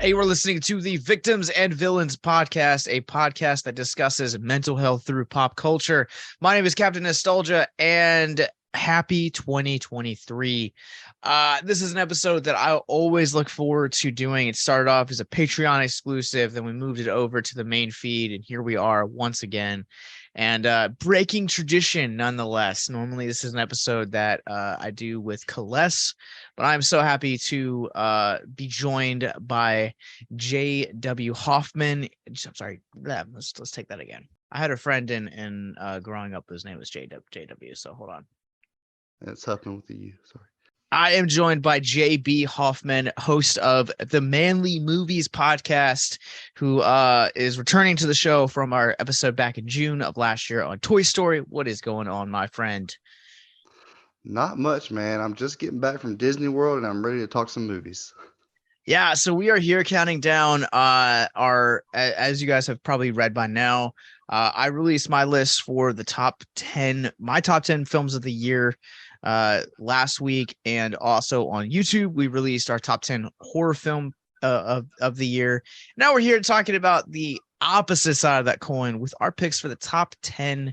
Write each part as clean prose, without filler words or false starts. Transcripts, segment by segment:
Hey, we're listening to the Victims and Villains podcast, a podcast that discusses mental health through pop culture. My name is Captain Nostalgia, and happy 2023. This is an episode that I always look forward to doing. It started off as a Patreon exclusive, then we moved it over to the main feed, and here we are once again. And breaking tradition, nonetheless. Normally, this is an episode that I do with Kales, but I'm so happy to be joined by J.W. Hoffman. I'm sorry, let's take that again. I had a friend in growing up whose name was J.W. So hold on. It's Huffman with the U. Sorry. I am joined by J.B. Hoffman, host of the Manly Movies podcast, who is returning to the show from our episode back in June of last year on Toy Story. What is going on, my friend? Not much, man. I'm just getting back from Disney World and I'm ready to talk some movies. Yeah, so we are here counting down as you guys have probably read by now. I released my list for the top 10 films of the year last week, and also on YouTube we released our top 10 horror film of the year. Now we're here talking about the opposite side of that coin with our picks for the top 10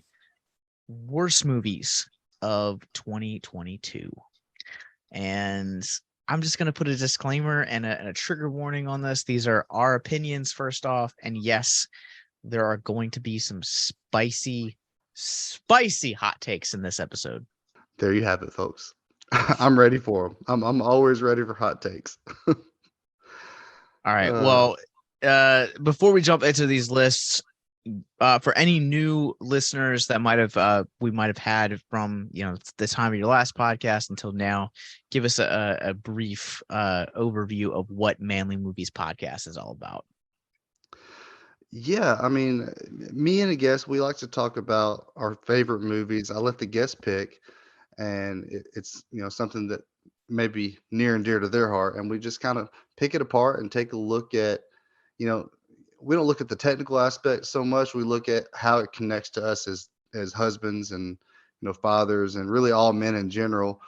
worst movies of 2022. And I'm just going to put a disclaimer and a trigger warning on this. These are our opinions, first off. And yes, there are going to be some spicy hot takes in this episode. There you have it, folks. I'm ready for them. I'm always ready for hot takes. All right. Well, before we jump into these lists, for any new listeners that we might have had from the time of your last podcast until now, give us a brief overview of what Manly Movies podcast is all about. Yeah, I mean, me and a guest, we like to talk about our favorite movies. I let the guest pick, and it's something that may be near and dear to their heart, and we just kind of pick it apart and take a look at, you know, we don't look at the technical aspect so much. We look at how it connects to us as husbands and fathers and really all men in general,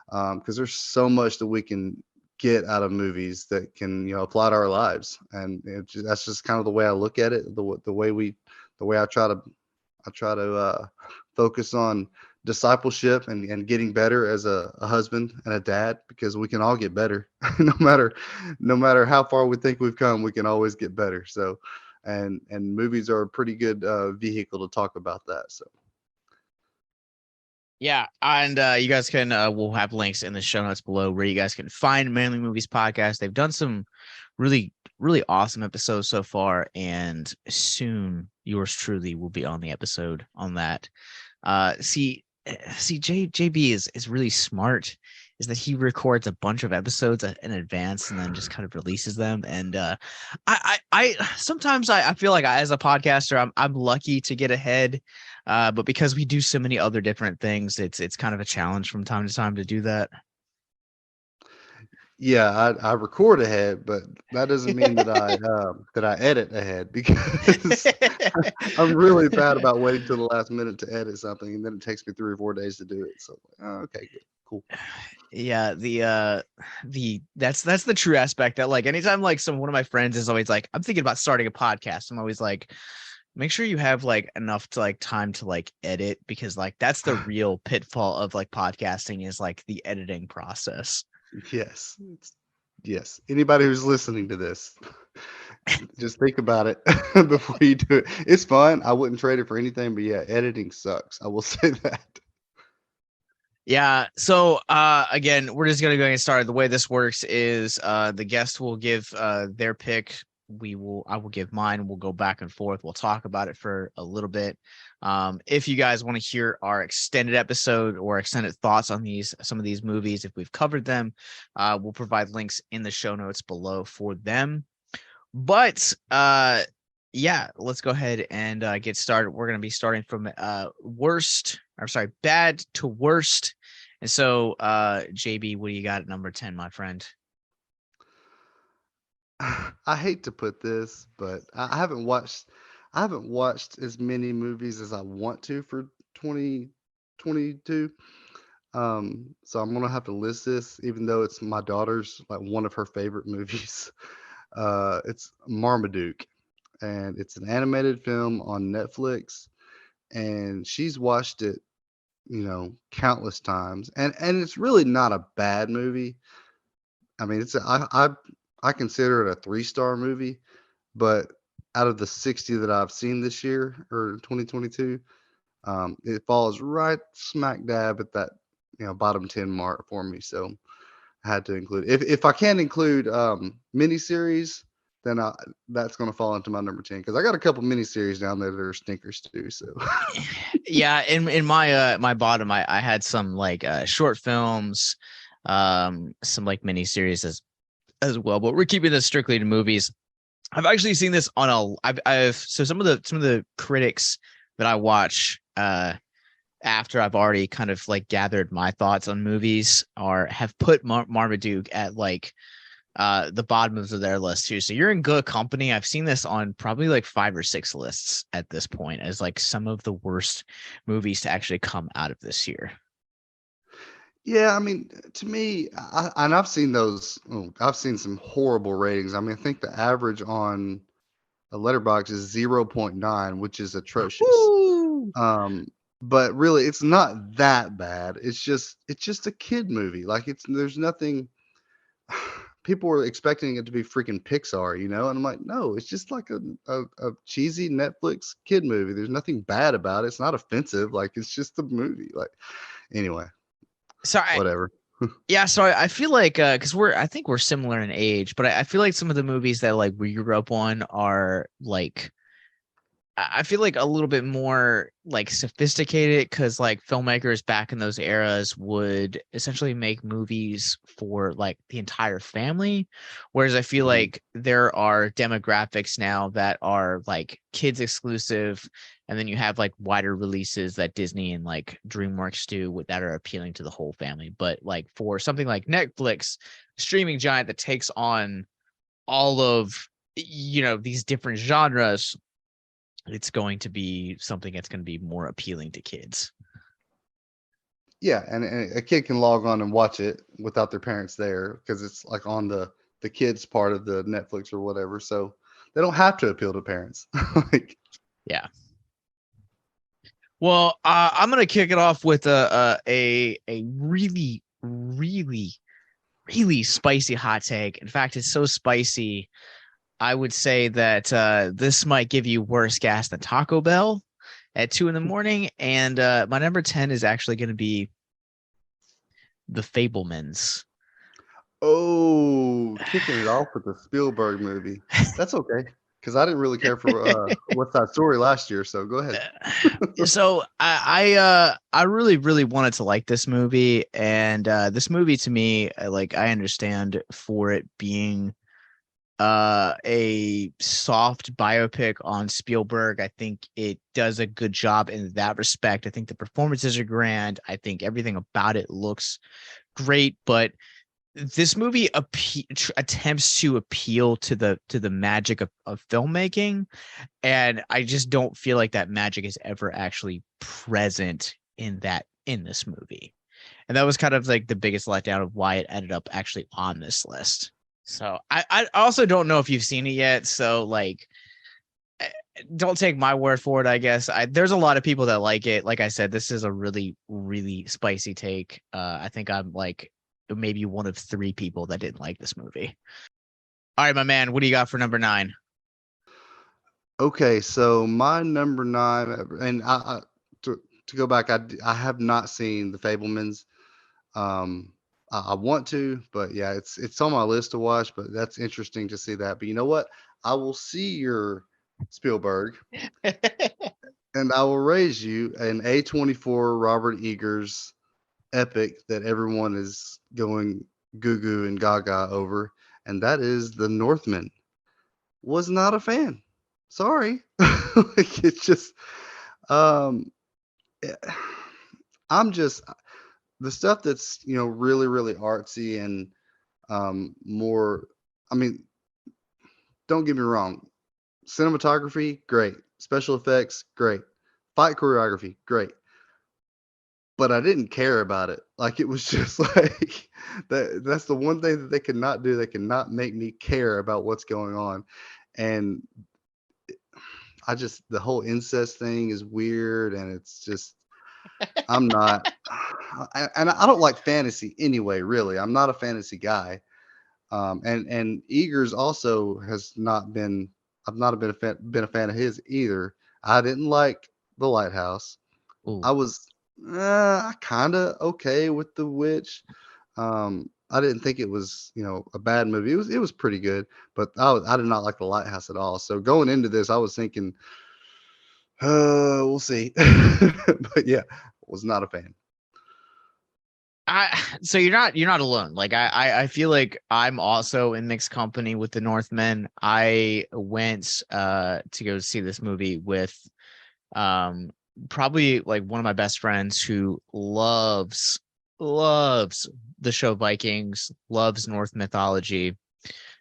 because there's so much that we can get out of movies that can apply to our lives, and that's just kind of the way I look at it. The way I try to focus on discipleship and getting better as a husband and a dad, because we can all get better. No matter how far we think we've come, we can always get better. So and movies are a pretty good vehicle to talk about that. So Yeah, and you guys can we'll have links in the show notes below where you guys can find Manly Movies podcast. They've done some really awesome episodes so far, and soon yours truly will be on the episode on that. JB is really smart, is that he records a bunch of episodes in advance and then just kind of releases them. And I sometimes I feel like as a podcaster, I'm lucky to get ahead. But because we do so many other different things, it's kind of a challenge from time to time to do that. yeah, I record ahead, but that doesn't mean that I edit ahead, because I'm really bad about waiting till the last minute to edit something, and then it takes me 3 or 4 days to do it. So, okay, good, cool. Yeah, that's the true aspect that, like, anytime like one of my friends is always like, I'm thinking about starting a podcast, I'm always like, make sure you have like enough to like time to like edit, because like that's the real pitfall of like podcasting, is like the editing process. Yes, yes. Anybody who's listening to this, just think about it before you do it. It's fun. I wouldn't trade it for anything, but yeah, editing sucks. I will say that. Yeah. So again, we're just gonna go and start. The way this works is the guest will give their pick. I will give mine. We'll go back and forth. We'll talk about it for a little bit. If you guys want to hear our extended episode or extended thoughts on some of these movies, if we've covered them, we'll provide links in the show notes below for them. But yeah, let's go ahead and get started. We're going to be starting from bad to worst. And so, JB, what do you got at number 10, my friend? I hate to put this, but I haven't watched as many movies as I want to for 2022. So I'm gonna have to list this, even though it's my daughter's like one of her favorite movies. It's Marmaduke, and it's an animated film on Netflix. And she's watched it, countless times, and it's really not a bad movie. I mean, I consider it a 3-star movie, but out of the 60 that I've seen this year or 2022, it falls right smack dab at that bottom 10 mark for me. So I had to include if I can't include miniseries, then that's going to fall into my number 10 because I got a couple miniseries down there that are stinkers too. So Yeah, in my my bottom, I had some like short films, some like miniseries as well, but we're keeping this strictly to movies. I've actually seen this on I've so some of the critics that I watch after I've already kind of like gathered my thoughts on movies are have put Marmaduke at like the bottoms of their list too. So you're in good company. I've seen this on probably like 5 or 6 lists at this point as like some of the worst movies to actually come out of this year. yeah, I mean, to me, and I've seen those. I've seen some horrible ratings. I mean, I think the average on a letterbox is 0.9, which is atrocious. Woo! Um, but really, it's not that bad. It's just a kid movie. Like there's nothing. People were expecting it to be freaking Pixar, and I'm like, no, it's just like a cheesy Netflix kid movie. There's nothing bad about it. It's not offensive. Like it's just a movie. Like anyway, So whatever. yeah, so I feel like because I think we're similar in age, but I feel like some of the movies that like we grew up on are like I feel like a little bit more like sophisticated because like filmmakers back in those eras would essentially make movies for like the entire family. Whereas I feel Mhm. like there are demographics now that are like kids exclusive, and then you have like wider releases that Disney and like DreamWorks do that are appealing to the whole family. But like for something like Netflix, streaming giant that takes on all of these different genres, it's going to be something that's going to be more appealing to kids. Yeah, and a kid can log on and watch it without their parents there because it's like on the kids part of the Netflix or whatever. So they don't have to appeal to parents. Like, Yeah. Well, I'm gonna kick it off with a really, really, really spicy hot take. In fact, it's so spicy, I would say that this might give you worse gas than Taco Bell at 2 in the morning. And my number 10 is actually going to be the-Fablemens. oh, kicking it off with the Spielberg movie. That's okay because I didn't really care for What's That Story last year. So go ahead. So I really really wanted to like this movie, and this movie to me, like I understand for it being a soft biopic on Spielberg. I think it does a good job in that respect. I think the performances are grand. I think everything about it looks great, but this movie attempts to appeal to the magic of filmmaking, and I just don't feel like that magic is ever actually present in this movie. And that was kind of like the biggest letdown of why it ended up actually on this list. So I also don't know if you've seen it yet. So like don't take my word for it, I guess. There's a lot of people that like it. Like I said, this is a really, really spicy take. I think I'm like maybe one of 3 people that didn't like this movie. All right, my man, what do you got for number 9? Okay, so my number 9, and to go back, I have not seen The Fablemans. Um, I want to, but yeah, it's on my list to watch. But that's interesting to see that. But you know what? I will see your Spielberg, and I will raise you an A24 Robert Eggers epic that everyone is going goo goo and gaga over, and that is The Northman. Was not a fan. Sorry. Like it's just um eh, I'm just the stuff that's, really really artsy and more, I mean, don't get me wrong. Cinematography, great. Special effects, great. Fight choreography, great. but I didn't care about it. Like it was just like that's the one thing that they could not do. They cannot make me care about what's going on. And I just the whole incest thing is weird and it's just I'm not and I don't like fantasy anyway, really. I'm not a fantasy guy. And Eagers also has not been I've not been a fan of his either. I didn't like The Lighthouse. Ooh. I was kind of okay with The Witch. I didn't think it was, a bad movie. It was pretty good, but I did not like The Lighthouse at all. So going into this, I was thinking, we'll see. But yeah, was not a fan. So you're not alone. Like I feel like I'm also in mixed company with the Northmen. I went to go see this movie with um probably like one of my best friends who loves the show Vikings, loves Norse mythology,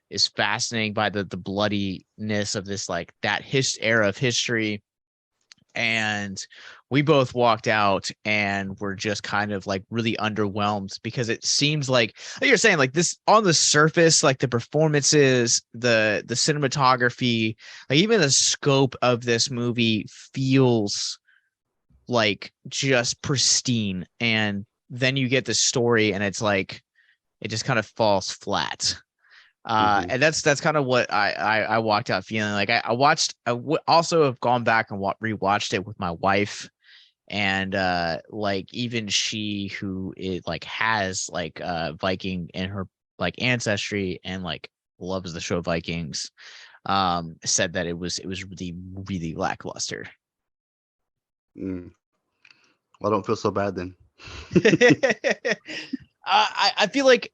is fascinated by the bloodiness of this, like that era of history. And we both walked out and were just kind of like really underwhelmed because it seems like you're saying, like, this on the surface, like the performances, the cinematography, like even the scope of this movie feels like just pristine. And then you get the story and it's like it just kind of falls flat. Hmm. And that's kind of what I walked out feeling like. Also have gone back and rewatched it with my wife, and like even she, who is like has like Viking in her like ancestry and like loves the show Vikings, said that it was really really lackluster. Mm. Well, I don't feel so bad then. I feel like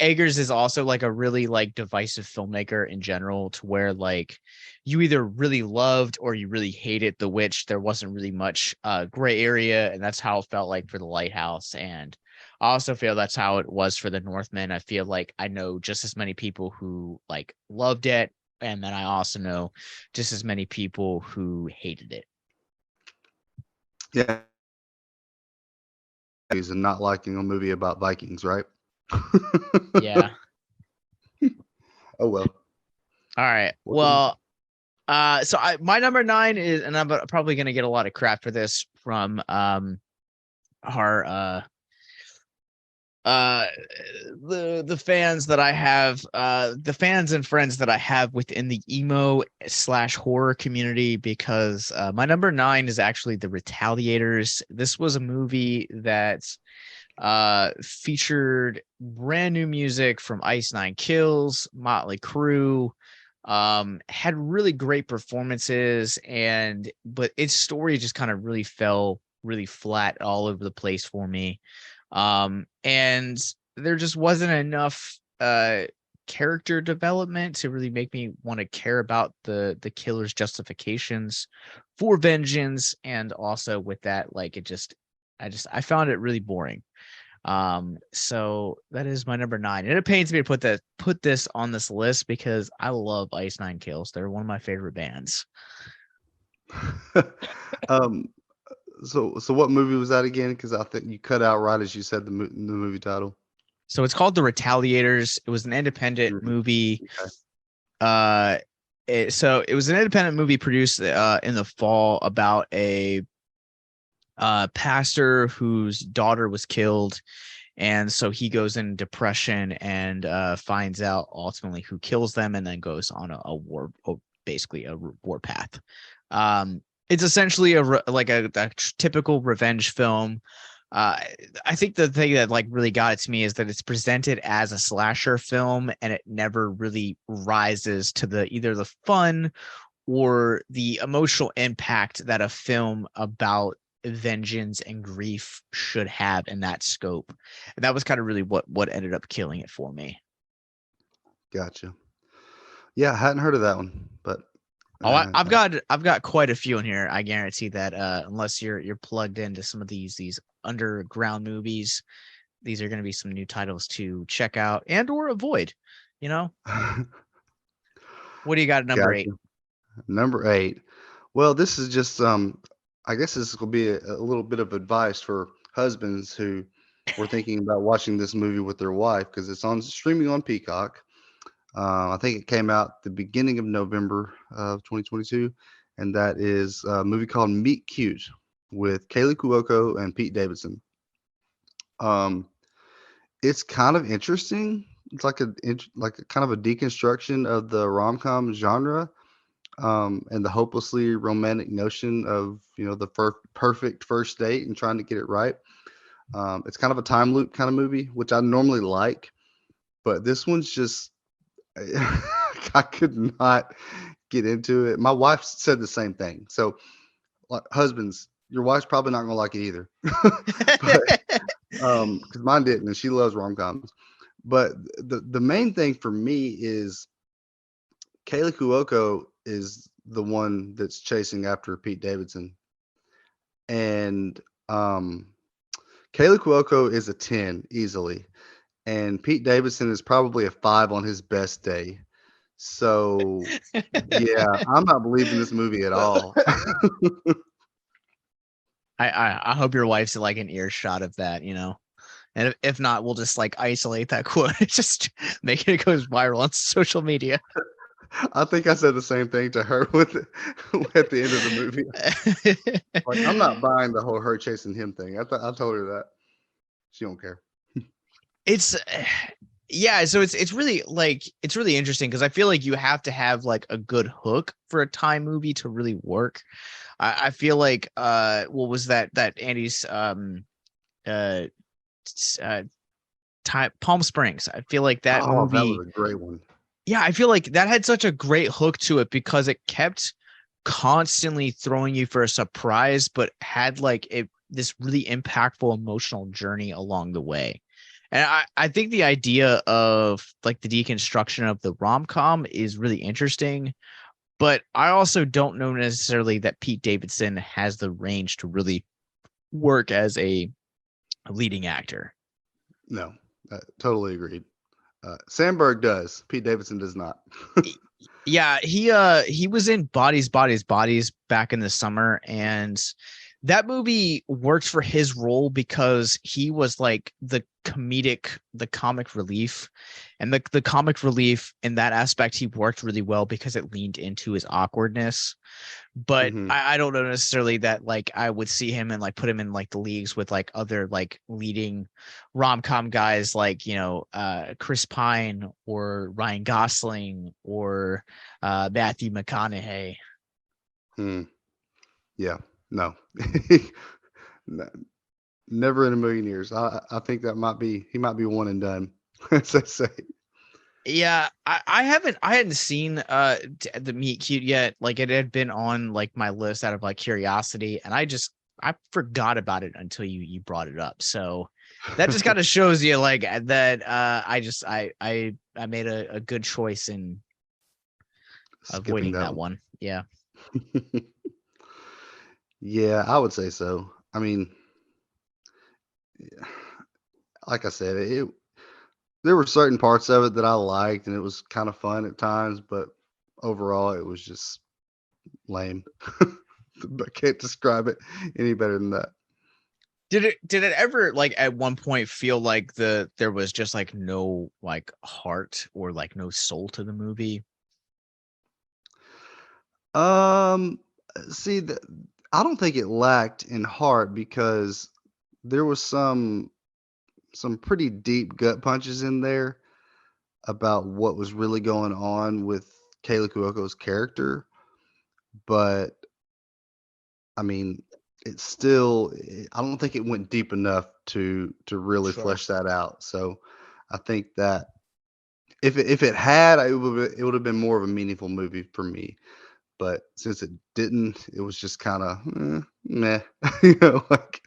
Eggers is also like a really like divisive filmmaker in general, to where like you either really loved or you really hated The Witch. There wasn't really much gray area, and that's how it felt like for The Lighthouse. And I also feel that's how it was for The Northman. I feel like I know just as many people who like loved it, and then I also know just as many people who hated it. Yeah, and not liking a movie about Vikings, right? Yeah. Oh well. All right. What can you do? Well, so my number nine is, and I'm probably gonna get a lot of crap for this from our uh the fans that I have, the fans and friends that I have within the emo slash horror community, because my number nine is actually The Retaliators. This was a movie that featured brand new music from Ice Nine Kills, Motley Crue, had really great performances, and but its story just kind of really fell really flat all over the place for me. And there just wasn't enough character development to really make me want to care about the killer's justifications for vengeance. And also with that, like, I found it really boring. So that is my number nine, and it pains me to put this on this list because I love Ice Nine Kills. They're one of my favorite bands. um, so what movie was that again? Because I think you cut out right as you said the movie title. So it's called The Retaliators. It was an independent Mhm. movie. Okay. Uh, so it was an independent movie produced in the fall about a pastor whose daughter was killed, and so he goes in depression and finds out ultimately who kills them, and then goes on a war, basically a war path. It's essentially like a typical revenge film. uh I think the thing that like really got it to me is that it's presented as a slasher film, and it never really rises to the either the fun or the emotional impact that a film about vengeance and grief should have in that scope. And that was kind of really what ended up killing it for me. Gotcha. Yeah, I hadn't heard of that one, but Oh, I've that, got quite a few in here. I guarantee that unless you're plugged into some of these underground movies, these are going to be some new titles to check out and or avoid. You know, what do you got at number eight? gotcha. Number 8. Well, this is just I guess this will be a little bit of advice for husbands who were thinking about watching this movie with their wife because it's on streaming on Peacock. I think it came out the beginning of November of 2022, and that is a movie called Meet Cute with Kaylee Cuoco and Pete Davidson. Um, it's kind of interesting. It's like like a kind of a deconstruction of the rom com genre, and the hopelessly romantic notion of the perfect first date and trying to get it right. It's kind of a time loop kind of movie, which I normally like, but this one's just I could not get into it. My wife said the same thing. So, like, husbands, your wife's probably not gonna like it either, but because mine didn't, and she loves rom coms. But the main thing for me is Kaylee Cuoco is the one that's chasing after Pete Davidson, and Kaylee Cuoco is a 10 easily, and Pete Davidson is probably a 5 on his best day. So, yeah, I'm not believing this movie at all. I hope your wife's like an earshot of that, and if not, we'll just like isolate that quote, just make it goes viral on social media. I think I said the same thing to her with at the end of the movie. Like, I'm not buying the whole her chasing him thing. I told her that. She don't care. It's yeah, so it's really like it's really interesting because I feel like you have to have like a good hook for a time movie to really work. I feel like what was that Andy's uh, uh Palm Springs. I feel like that Oh, that movie, was a great one. yeah, I feel like that had such a great hook to it because it kept constantly throwing you for a surprise, but had like this really impactful emotional journey along the way. And I think the idea of like the deconstruction of the rom-com is really interesting, but I also don't know necessarily that Pete Davidson has the range to really work as a leading actor. No, totally agreed. Sandberg does. Pete Davidson does not. Yeah, he was in Bodies back in the summer, and that movie worked for his role because he was like the comic relief, and the comic relief in that aspect he worked really well because it leaned into his awkwardness. But Hmm. I don't know necessarily that like I would see him and like put him in like the leagues with like other like leading rom-com guys like Chris Pine or Ryan Gosling or Matthew McConaughey. Hmm. Yeah. No. No. Never in a million years. I think that he might be one and done, as they say. Yeah, I hadn't seen the Meet Cute yet. Like it had been on like my list out of like curiosity, and I forgot about it until you brought it up. So that just kind of shows you like that I made a good choice in Skipping avoiding that that one. one. Yeah. Yeah, I would say so. I mean, like I said, there were certain parts of it that I liked, and it was kind of fun at times, but overall, it was just lame. I can't describe it any better than that. Did it ever like at one point feel like there was just like no like heart or like no soul to the movie? Um, See, I don't think it lacked in heart because there was some pretty deep gut punches in there about what was really going on with Kayla Cuoco's character, but I mean, I don't think it went deep enough to really Sure. flesh that out. So I think that if it had, it would have been more of a meaningful movie for me. But since it didn't, it was just kind of meh, like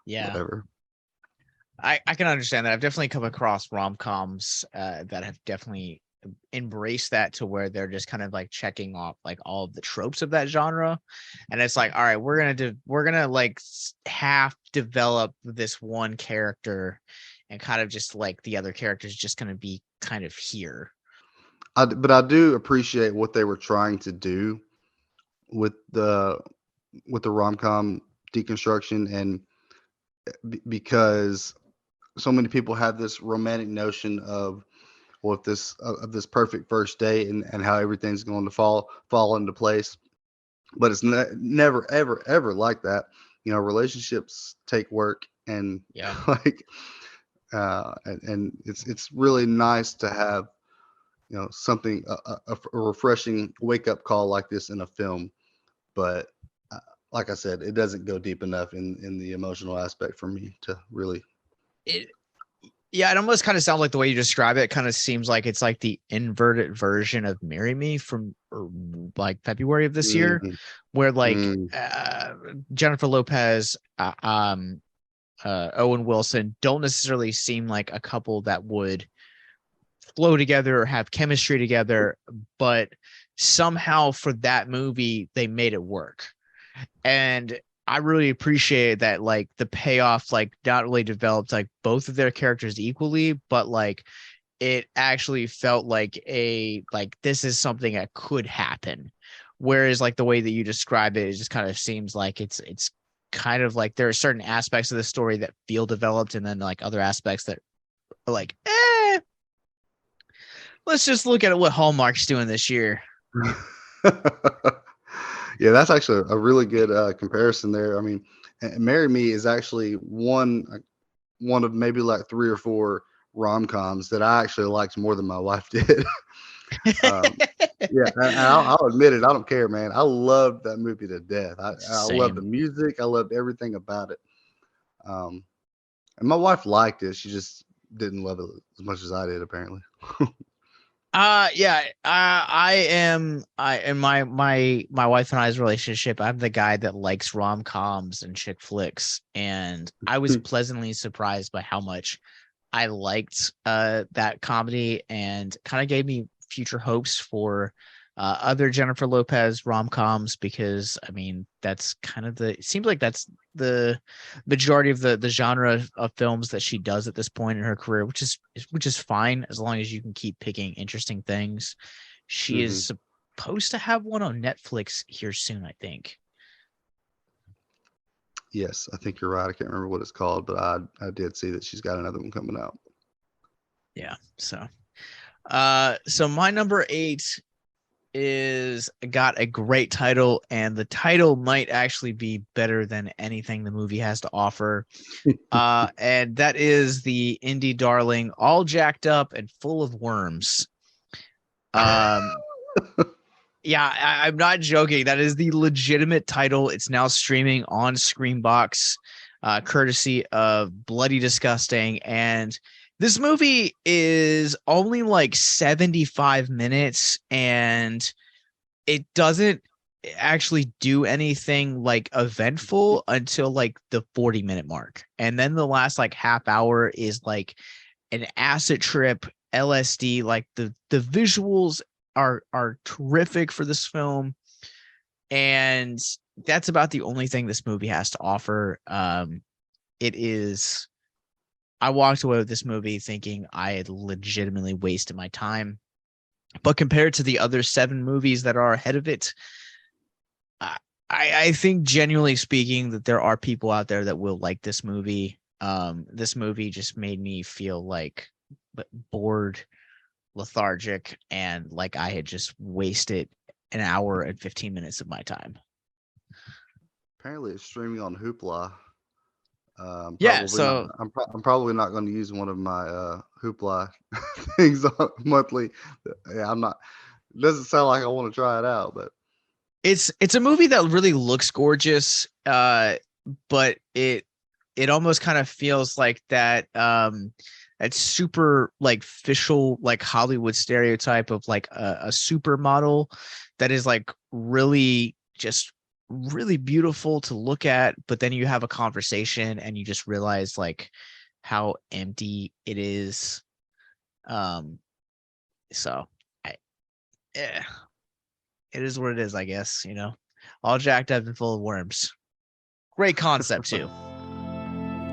Yeah. whatever. I can understand that. I've definitely come across rom-coms that have definitely embraced that to where they're just kind of like checking off like all of the tropes of that genre. And it's like, all right, we're gonna like half develop this one character and kind of just like the other characters just gonna be kind of here. But I do appreciate what they were trying to do with the rom com deconstruction, and because so many people have this romantic notion of what this of this perfect first date and how everything's going to fall into place. But it's never ever ever like that. Relationships take work, and Yeah. like and it's really nice to have something a refreshing wake up call like this in a film. But like I said, it doesn't go deep enough in the emotional aspect for me to really. Yeah, it almost kind of sounds like the way you describe it kind of seems like it's like the inverted version of Marry Me from like February of this year, Mhm, where like mm, Jennifer Lopez, Owen Wilson don't necessarily seem like a couple that would flow together or have chemistry together, but somehow for that movie they made it work. And I really appreciate that, like the payoff, like not really developed like both of their characters equally, but like it actually felt like this is something that could happen. Whereas like the way that you describe it, it just kind of seems like it's kind of like there are certain aspects of the story that feel developed, and then like other aspects that are like, let's just look at what Hallmark's doing this year. Yeah, that's actually a really good comparison there. I mean, Marry Me is actually one of maybe like three or four rom-coms that I actually liked more than my wife did. um, yeah, and I'll admit it. I don't care, man. I loved that movie to death. I loved the Same. music. I loved everything about it. Um, and my wife liked it. She just didn't love it as much as I did, apparently. Yeah, I in my wife and I's relationship, I'm the guy that likes rom-coms and chick flicks, and I was pleasantly surprised by how much I liked that comedy, and kind of gave me future hopes for other Jennifer Lopez rom-coms, because I mean that's kind of it seems like that's the majority of the genre of films that she does at this point in her career, which is fine as long as you can keep picking interesting things. She Hmm. is supposed to have one on Netflix here soon, I think. Yes, I think you're right. I can't remember what it's called, but I did see that she's got another one coming out. Yeah. So my number 8 is got a great title, and the title might actually be better than anything the movie has to offer. And that is the indie darling, All Jacked Up and Full of Worms. Yeah, I'm not joking. That is the legitimate title. It's now streaming on Screambox, courtesy of Bloody Disgusting. And this movie is only like 75 minutes, and it doesn't actually do anything like eventful until like the 40-minute mark. And then the last like half hour is like an acid trip, LSD. Like the visuals are terrific for this film, and that's about the only thing this movie has to offer. It is I walked away with this movie thinking I had legitimately wasted my time, but compared to the other 7 movies that are ahead of it, I think genuinely speaking that there are people out there that will like this movie. This movie just made me feel like bored, lethargic, and like I had just wasted an hour and 15 minutes of my time. Apparently, it's streaming on Hoopla. Yeah, Probably not. so I'm probably not going to use one of my Hoopla things monthly. Yeah, I'm not. It doesn't sound like I want to try it out, but it's a movie that really looks gorgeous, but it almost kind of feels like that that super like official like Hollywood stereotype of like a supermodel that is like really just really beautiful to look at, but then you have a conversation and you just realize like how empty it is. um so I yeah, it is what it is, I guess, all jacked up and full of worms. Great concept too.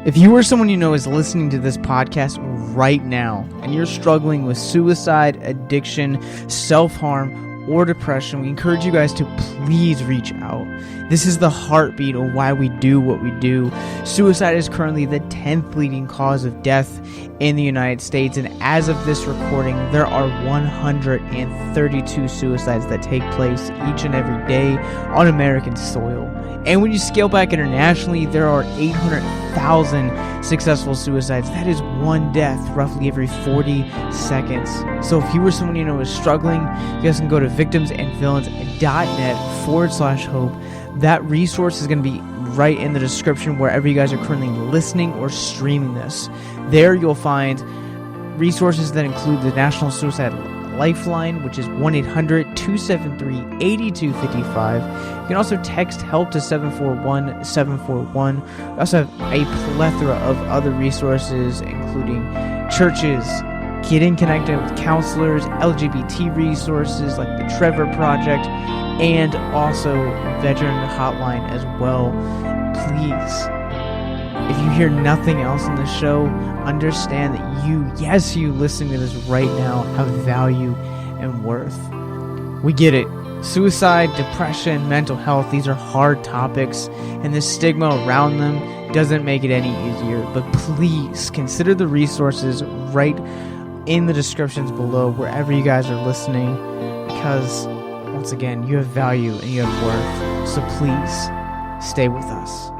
If you or someone you know is listening to this podcast right now and you're struggling with suicide, addiction, self-harm, or depression, we encourage you guys to please reach out. This is the heartbeat of why we do what we do. Suicide is currently the 10th leading cause of death in the United States, and as of this recording, there are 132 suicides that take place each and every day on American soil. And when you scale back internationally, there are 800,000 successful suicides. That is one death roughly every 40 seconds. So if you or someone you know is struggling, you guys can go to victimsandvillains.net/hope. That resource is going to be right in the description wherever you guys are currently listening or streaming this. There you'll find resources that include the National Suicide Lifeline, which is 1-800-273-8255. You can also text HELP to 741-741. We also have a plethora of other resources, including churches, getting connected with counselors, LGBT resources like the Trevor Project, and also veteran hotline as well. Please, if you hear nothing else in this show, understand that you listening to this right now, have value and worth. We get it. Suicide, depression, mental health, these are hard topics, and the stigma around them doesn't make it any easier. But please consider the resources right in the descriptions below wherever you guys are listening, because once again, you have value and you have worth. So please stay with us.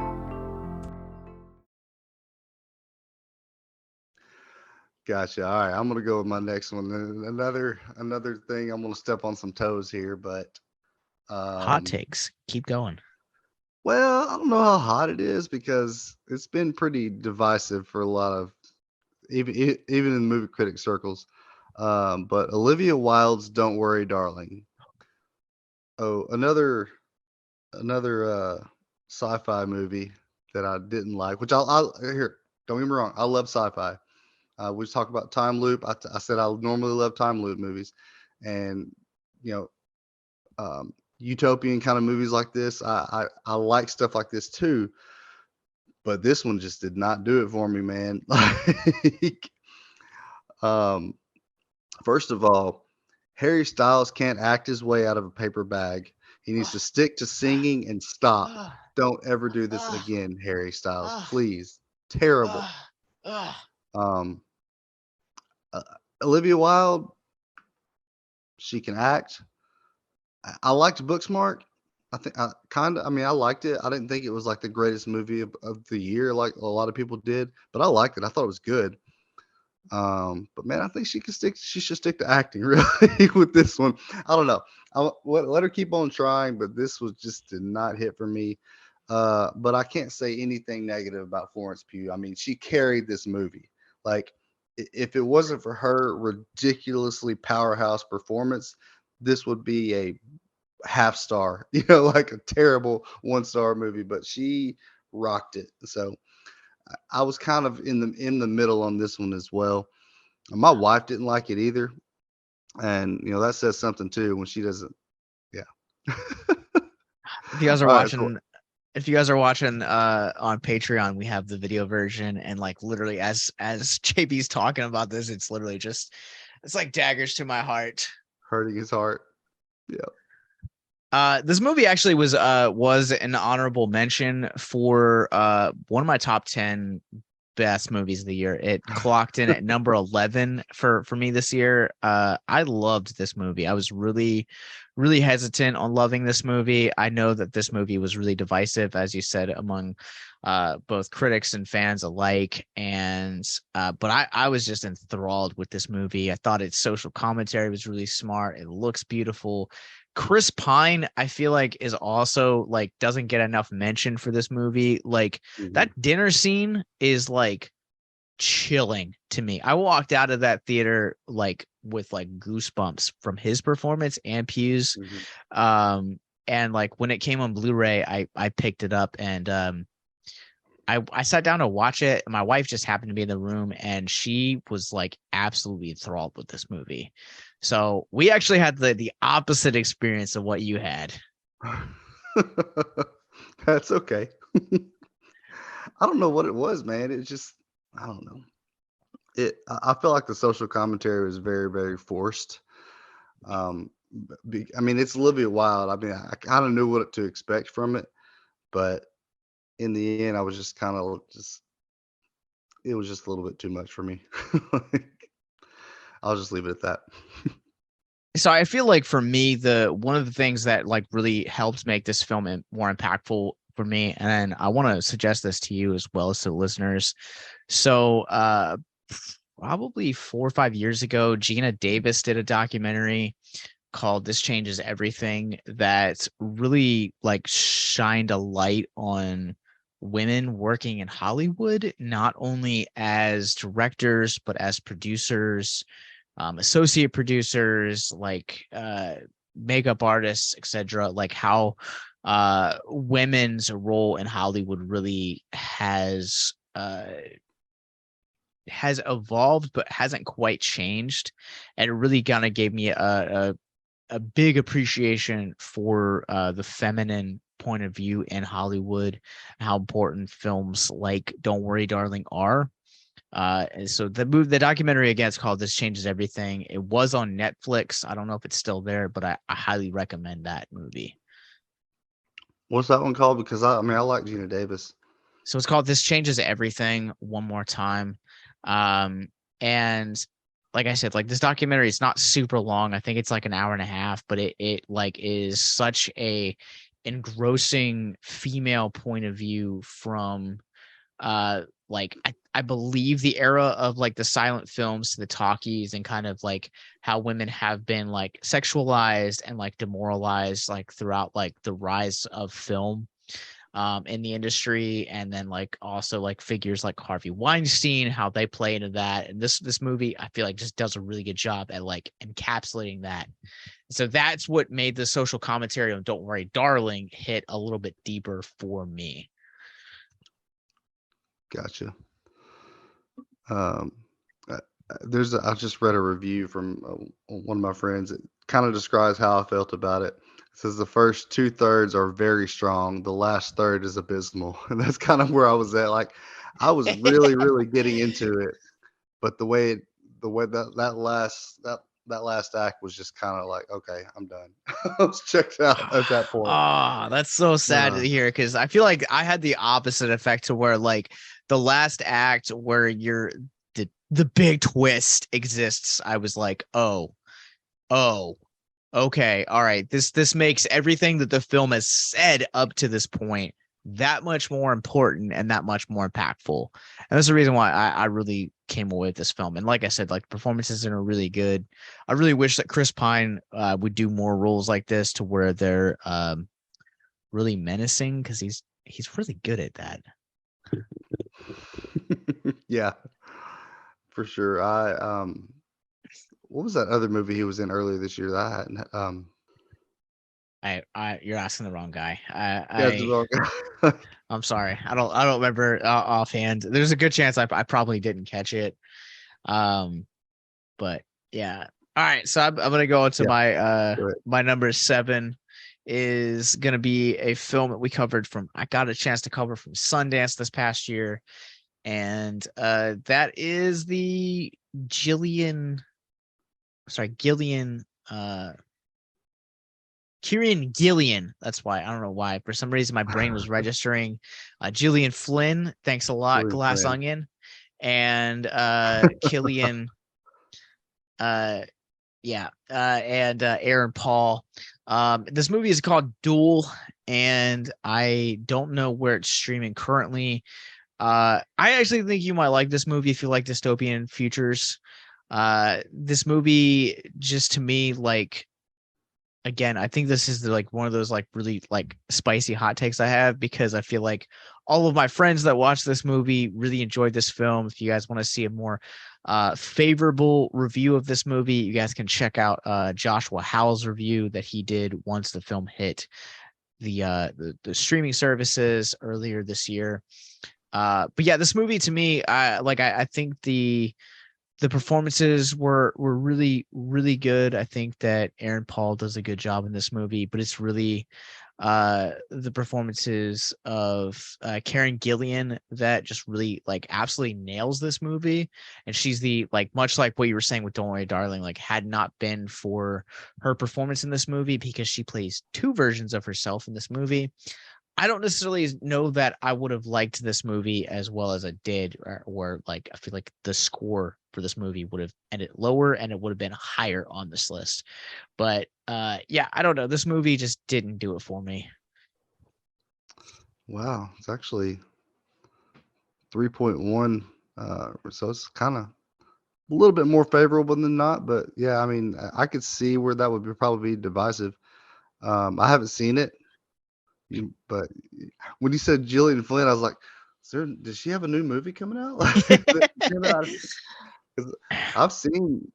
Gotcha. All right, I'm gonna go with my next one. Another thing. I'm gonna step on some toes here, but Hot takes. Keep going. well, I don't know how hot it is because it's been pretty divisive for a lot of even in the movie critic circles. But Olivia Wilde's "Don't Worry, Darling." Oh, another sci-fi movie that I didn't like, which I'll here. Don't get me wrong, I love sci-fi. We just talked about time loop. I said I normally love time loop movies, and you know, utopian kind of movies like this. I like stuff like this too, but this one just did not do it for me, man. Like, um, first of all, Harry Styles can't act his way out of a paper bag. He needs to stick to singing and stop. Don't ever do this again, Harry Styles. Please. Terrible. Um, uh, Olivia Wilde, she can act. I liked Booksmart. I mean, I liked it. I didn't think it was like the greatest movie of the year, like a lot of people did, but I liked it. I thought it was good. But man, I think she should stick to acting really with this one. I don't know. Let her keep on trying, but this was just did not hit for me. But I can't say anything negative about Florence Pugh. I mean, she carried this movie. Like, if it wasn't for her ridiculously powerhouse performance, this would be a half star, like a terrible 1-star movie, but she rocked it. So I was kind of in the middle on this one as well. My wife didn't like it either, and that says something too when she doesn't. Yeah. If you guys are All right, watching, on Patreon, we have the video version, and like literally as JB's talking about this, it's literally just it's like daggers to my heart. hurting his heart. Yeah. This movie actually was an honorable mention for one of my top 10 best movies of the year. It clocked in at number 11 for me this year. I loved this movie. I was really hesitant on loving this movie. I know that this movie was really divisive, as you said, among both critics and fans alike. And but I was just enthralled with this movie. I thought its social commentary was really smart. It looks beautiful. Chris Pine, I feel like, is also like doesn't get enough mention for this movie. Like that dinner scene is like chilling to me. I walked out of that theater like with like goosebumps from his performance and Pugh's. And like when it came on Blu-ray, I picked it up and I sat down to watch it. My wife just happened to be in the room and she was like absolutely enthralled with this movie. So we actually had the opposite experience of what you had. That's okay. I don't know what it was, man. It just, I don't know. I feel like the social commentary was very, very forced. I mean, it's Olivia Wilde. I mean, I kind of knew what to expect from it, but in the end, I was just kind of it was just a little bit too much for me. I'll just leave it at that. So I feel like for me, the one of the things that like really helps make this film more impactful for me, and I want to suggest this to you as well as to the listeners. So probably 4 or 5 years ago, Gina Davis did a documentary called This Changes Everything that really like shined a light on women working in Hollywood, not only as directors, but as producers, associate producers, like makeup artists, etc. Like how women's role in Hollywood really has evolved but hasn't quite changed, and it really kind of gave me a big appreciation for the feminine point of view in Hollywood, how important films like Don't Worry Darling are. And so the documentary again, it's called This Changes Everything. It was on Netflix. I don't know if it's still there, but I highly recommend that movie. What's that one called? Because I mean, I like Gina Davis. So it's called This Changes Everything, one more time. And like I said, like this documentary is not super long. I think it's like an hour and a half, but it like is such a engrossing female point of view from like I believe the era of like the silent films to the talkies, and kind of like how women have been like sexualized and like demoralized like throughout like the rise of film in the industry, and then like also like figures like Harvey Weinstein, how they play into that. And this movie I feel like just does a really good job at like encapsulating that. So that's what made the social commentary on Don't Worry Darling hit a little bit deeper for me. Gotcha. Um, I just read a review from one of my friends. It kind of describes how I felt about it. It says the first 2/3 are very strong. The last third is abysmal, and that's kind of where I was at. Like, I was really, really getting into it, but the way that last act was just kind of like, okay, I'm done. I was checked out at that point. Oh, that's so sad to hear, because I feel like I had the opposite effect, to where like the last act where the big twist exists, I was like, oh, okay, all right. This makes everything that the film has said up to this point that much more important and that much more impactful. And that's the reason why I really came away with this film. And like I said, like performances are really good. I really wish that Chris Pine would do more roles like this, to where they're really menacing, because he's really good at that. Yeah, for sure. What was that other movie he was in earlier this year that I hadn't? You're asking the wrong guy. Yeah, the wrong guy. I'm sorry. I don't remember offhand. There's a good chance I probably didn't catch it. But yeah. All right. So I'm gonna go into my number 7 is gonna be a film that we covered from. I got a chance to cover from Sundance this past year, and that is the Kieran Gillian. That's why. I don't know why. For some reason, my brain was registering Gillian Flynn. Thanks a lot, Gillian Glass Flynn. Onion. And Killian. And Aaron Paul. This movie is called Duel, and I don't know where it's streaming currently. I actually think you might like this movie if you like dystopian futures. This movie, just to me, like, again, I think this is like one of those like really like spicy hot takes I have, because I feel like all of my friends that watched this movie really enjoyed this film. If you guys want to see a more favorable review of this movie, you guys can check out Joshua Howell's review that he did once the film hit the streaming services earlier this year. But yeah, this movie to me, I think the performances were really, really good. I think that Aaron Paul does a good job in this movie, but it's really the performances of Karen Gillian that just really like absolutely nails this movie. And she's the, like, much like what you were saying with Don't Worry Darling, like had not been for her performance in this movie, because she plays two versions of herself in this movie, I don't necessarily know that I would have liked this movie as well as I did, or like I feel like the score for this movie would have ended lower and it would have been higher on this list. But yeah, I don't know. This movie just didn't do it for me. Wow, it's actually 3.1. So it's kind of a little bit more favorable than not. But yeah, I mean, I could see where that would probably be divisive. I haven't seen it, but when you said Gillian Flynn, I was like, does she have a new movie coming out? That came out? 'Cause I've seen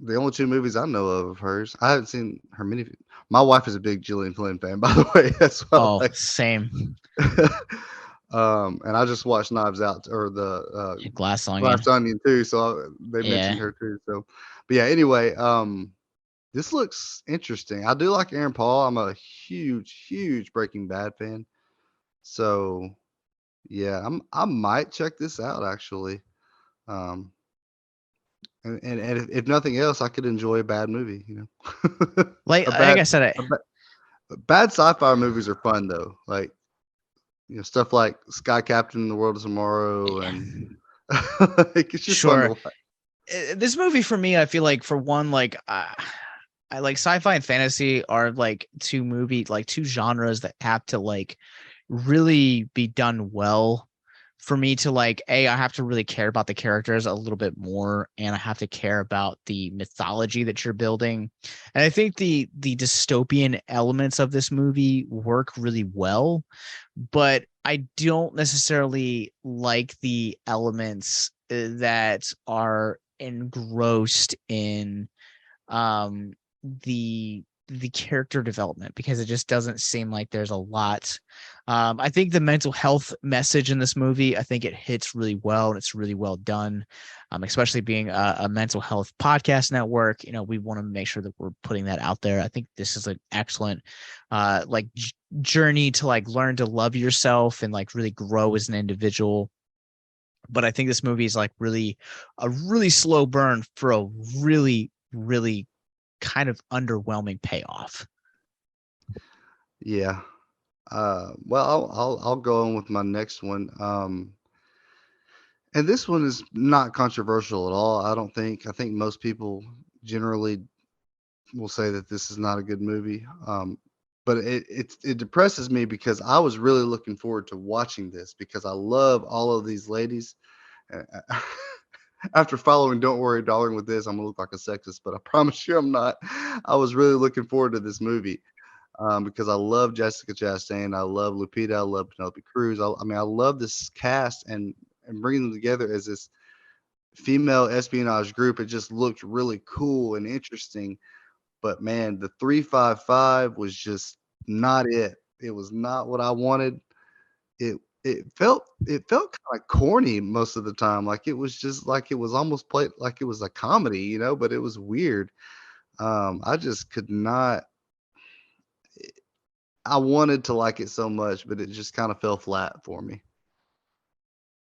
the only two movies I know of hers. I haven't seen her many. My wife is a big Gillian Flynn fan, by the way. That's why I Oh, like. same. And I just watched Knives Out or the Glass Onion. Glass Onion too, so they Yeah. mentioned her too. So, but yeah. Anyway, this looks interesting. I do like Aaron Paul. I'm a huge Breaking Bad fan. So yeah, I might check this out actually. Um, and if nothing else, I could enjoy a bad movie. Like a like bad I said, a bad sci-fi movies are fun though. Like stuff like Sky Captain and the World of Tomorrow, and like, it's just fun to sure. watch. This movie for me, I feel like for one, like I like sci-fi and fantasy are like two genres that have to like really be done well for me to like I have to really care about the characters a little bit more, and I have to care about the mythology that you're building. And I think the dystopian elements of this movie work really well, but I don't necessarily like the elements that are engrossed in um the character development, because it just doesn't seem like there's a lot. I think the mental health message in this movie, I think it hits really well and it's really well done. Especially being a mental health podcast network, we want to make sure that we're putting that out there. I think this is an excellent like journey to like learn to love yourself and like really grow as an individual. But I think this movie is like a really slow burn for a really kind of underwhelming payoff. Yeah. Well, I'll go on with my next one. And this one is not controversial at all. I don't think. I think most people generally will say that this is not a good movie. But it depresses me because I was really looking forward to watching this because I love all of these ladies. Uh, After following "Don't Worry, Darling" with this, I'm gonna look like a sexist, but I promise you, I'm not. I was really looking forward to this movie because I love Jessica Chastain, I love Lupita, I love Penelope Cruz. I mean, I love this cast and bringing them together as this female espionage group. It just looked really cool and interesting. But man, the 355 was just not it. It was not what I wanted. It felt kind of corny most of the time. Like it was just like it was almost played like it was a comedy, but it was weird. I just could not. I wanted to like it so much, but it just kind of fell flat for me.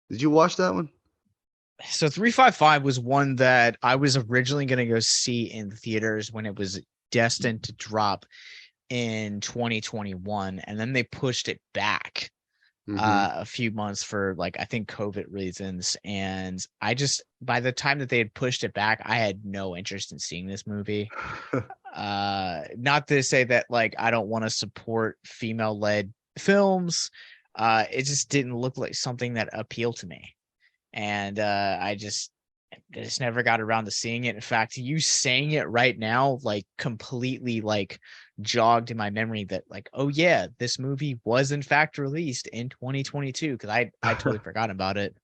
Did you watch that one? So 355 was one that I was originally going to go see in theaters when it was destined to drop in 2021, and then they pushed it back Hmm. a few months for like I think COVID reasons. And I just by the time that they had pushed it back, I had no interest in seeing this movie. Not to say that like I don't want to support female led films. It just didn't look like something that appealed to me. And I just never got around to seeing it. In fact, you saying it right now, like completely like jogged in my memory that like, oh yeah, this movie was in fact released in 2022, because I totally forgot about it.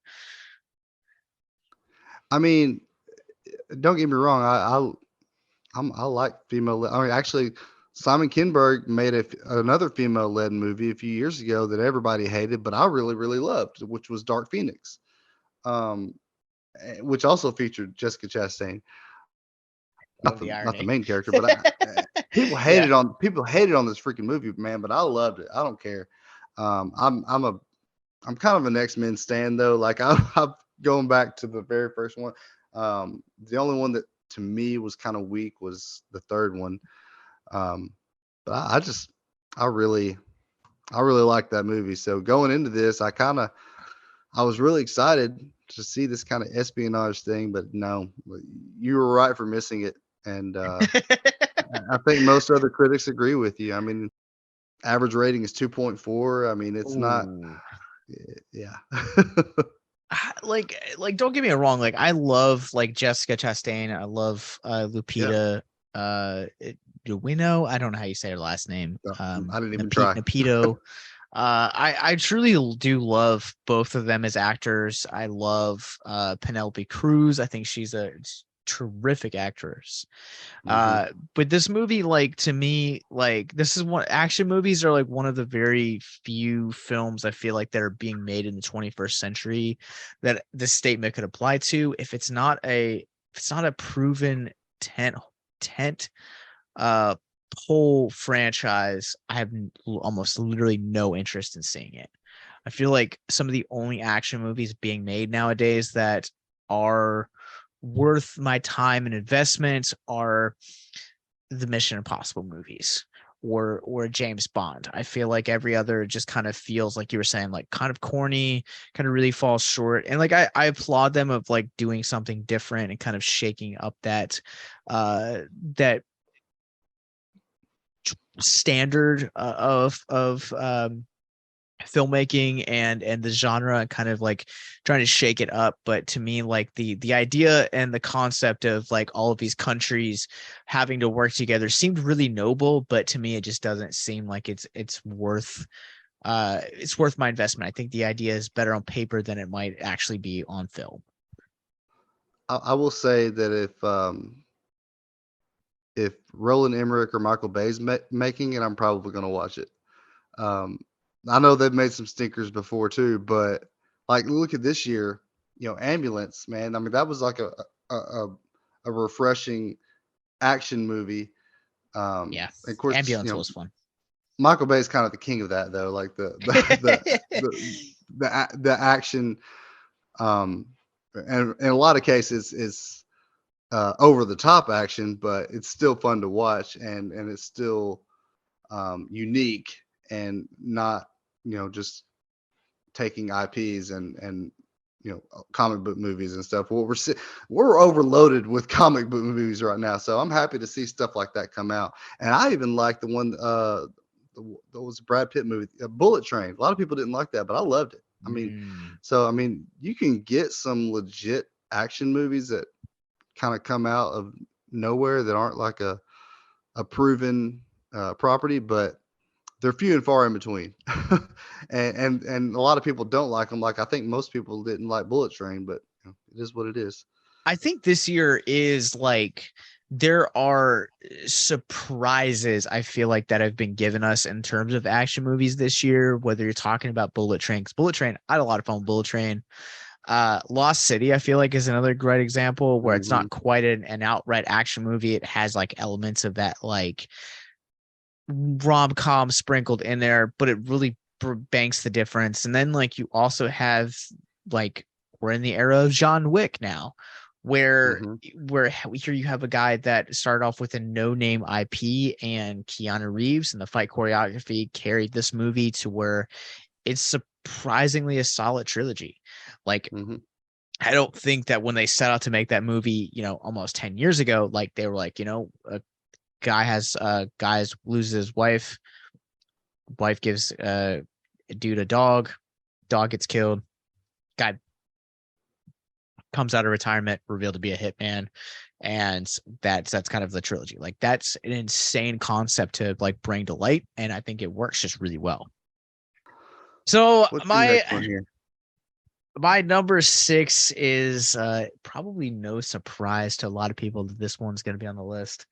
I mean, don't get me wrong. I like female. I mean, actually, Simon Kinberg made another female-led movie a few years ago that everybody hated, but I really loved, which was Dark Phoenix, um, which also featured Jessica Chastain. Oh, Not the the irony. main character, but Yeah. people hated on this freaking movie, man. But I loved it. I don't care. I'm kind of an X-Men stan though. Like I'm going back to the very first one. The only one that to me was kind of weak was the third one. Um, but I really I really like that movie. So going into this, I was really excited to see this kind of espionage thing, but no, you were right for missing it. And I think most other critics agree with you. I mean, average rating is 2.4. I mean, it's not. Ooh. Yeah. Like don't get me wrong, like I love like Jessica Chastain, I love Yeah. Lupita Duino, I don't know how you say her last name. I didn't even try. Napito. I truly do love both of them as actors. I love Penelope Cruz. I think she's a terrific actress. Mhm. But this movie, like, to me, like, this is one action movies are like one of the very few films I feel like that are being made in the 21st century that this statement could apply to. If it's not a proven tent uh pole franchise, I have almost literally no interest in seeing it. I feel like some of the only action movies being made nowadays that are worth my time and investment are the Mission Impossible movies or James Bond. I feel like every other just kind of feels like you were saying, like kind of corny, kind of really falls short. And like I applaud them of like doing something different and kind of shaking up that standard of filmmaking and the genre, and kind of like trying to shake it up. But to me, like the idea and the concept of like all of these countries having to work together seemed really noble, but to me it just doesn't seem like it's worth my investment. I think the idea is better on paper than it might actually be on film. I will say that if Roland Emmerich or Michael Bay's making it, I'm probably going to watch it. Um, I know they've made some stinkers before too, but like look at this year, Ambulance, man. I mean, that was like a, a refreshing action movie. Yeah, Of course, Ambulance was fun. Michael Bay is kind of the king of that though, like the action, and in a lot of cases is over the top action, but it's still fun to watch, and it's still unique and not just taking IPs and comic book movies and stuff. What we're overloaded with comic book movies right now, so I'm happy to see stuff like that come out. And I even like the one that was a Brad Pitt movie, Bullet Train. A lot of people didn't like that, but I loved it. I mean, you can get some legit action movies that kind of come out of nowhere that aren't like a proven property, but they're few and far in between. and a lot of people don't like them. Like I think most people didn't like Bullet Train, but it is what it is. I think this year is like there are surprises I feel like that have been given us in terms of action movies this year, whether you're talking about Bullet Train. 'Cause Bullet Train, I had a lot of fun with Bullet Train. Lost City, I feel like, is another great example where it's not quite an outright action movie. It has like elements of that like rom-com sprinkled in there, but it really banks the difference. And then like you also have like we're in the era of John Wick now, where here you have a guy that started off with a no-name IP, and Keanu Reeves and the fight choreography carried this movie to where it's surprisingly a solid trilogy. Like I don't think that when they set out to make that movie, almost 10 years ago, like they were like, a guys loses his wife gives a dude a dog gets killed, guy comes out of retirement, revealed to be a hitman, and that's kind of the trilogy. Like that's an insane concept to like bring to light, and I think it works just really well. So what's the next one here? My number 6 is probably no surprise to a lot of people that this one's going to be on the list.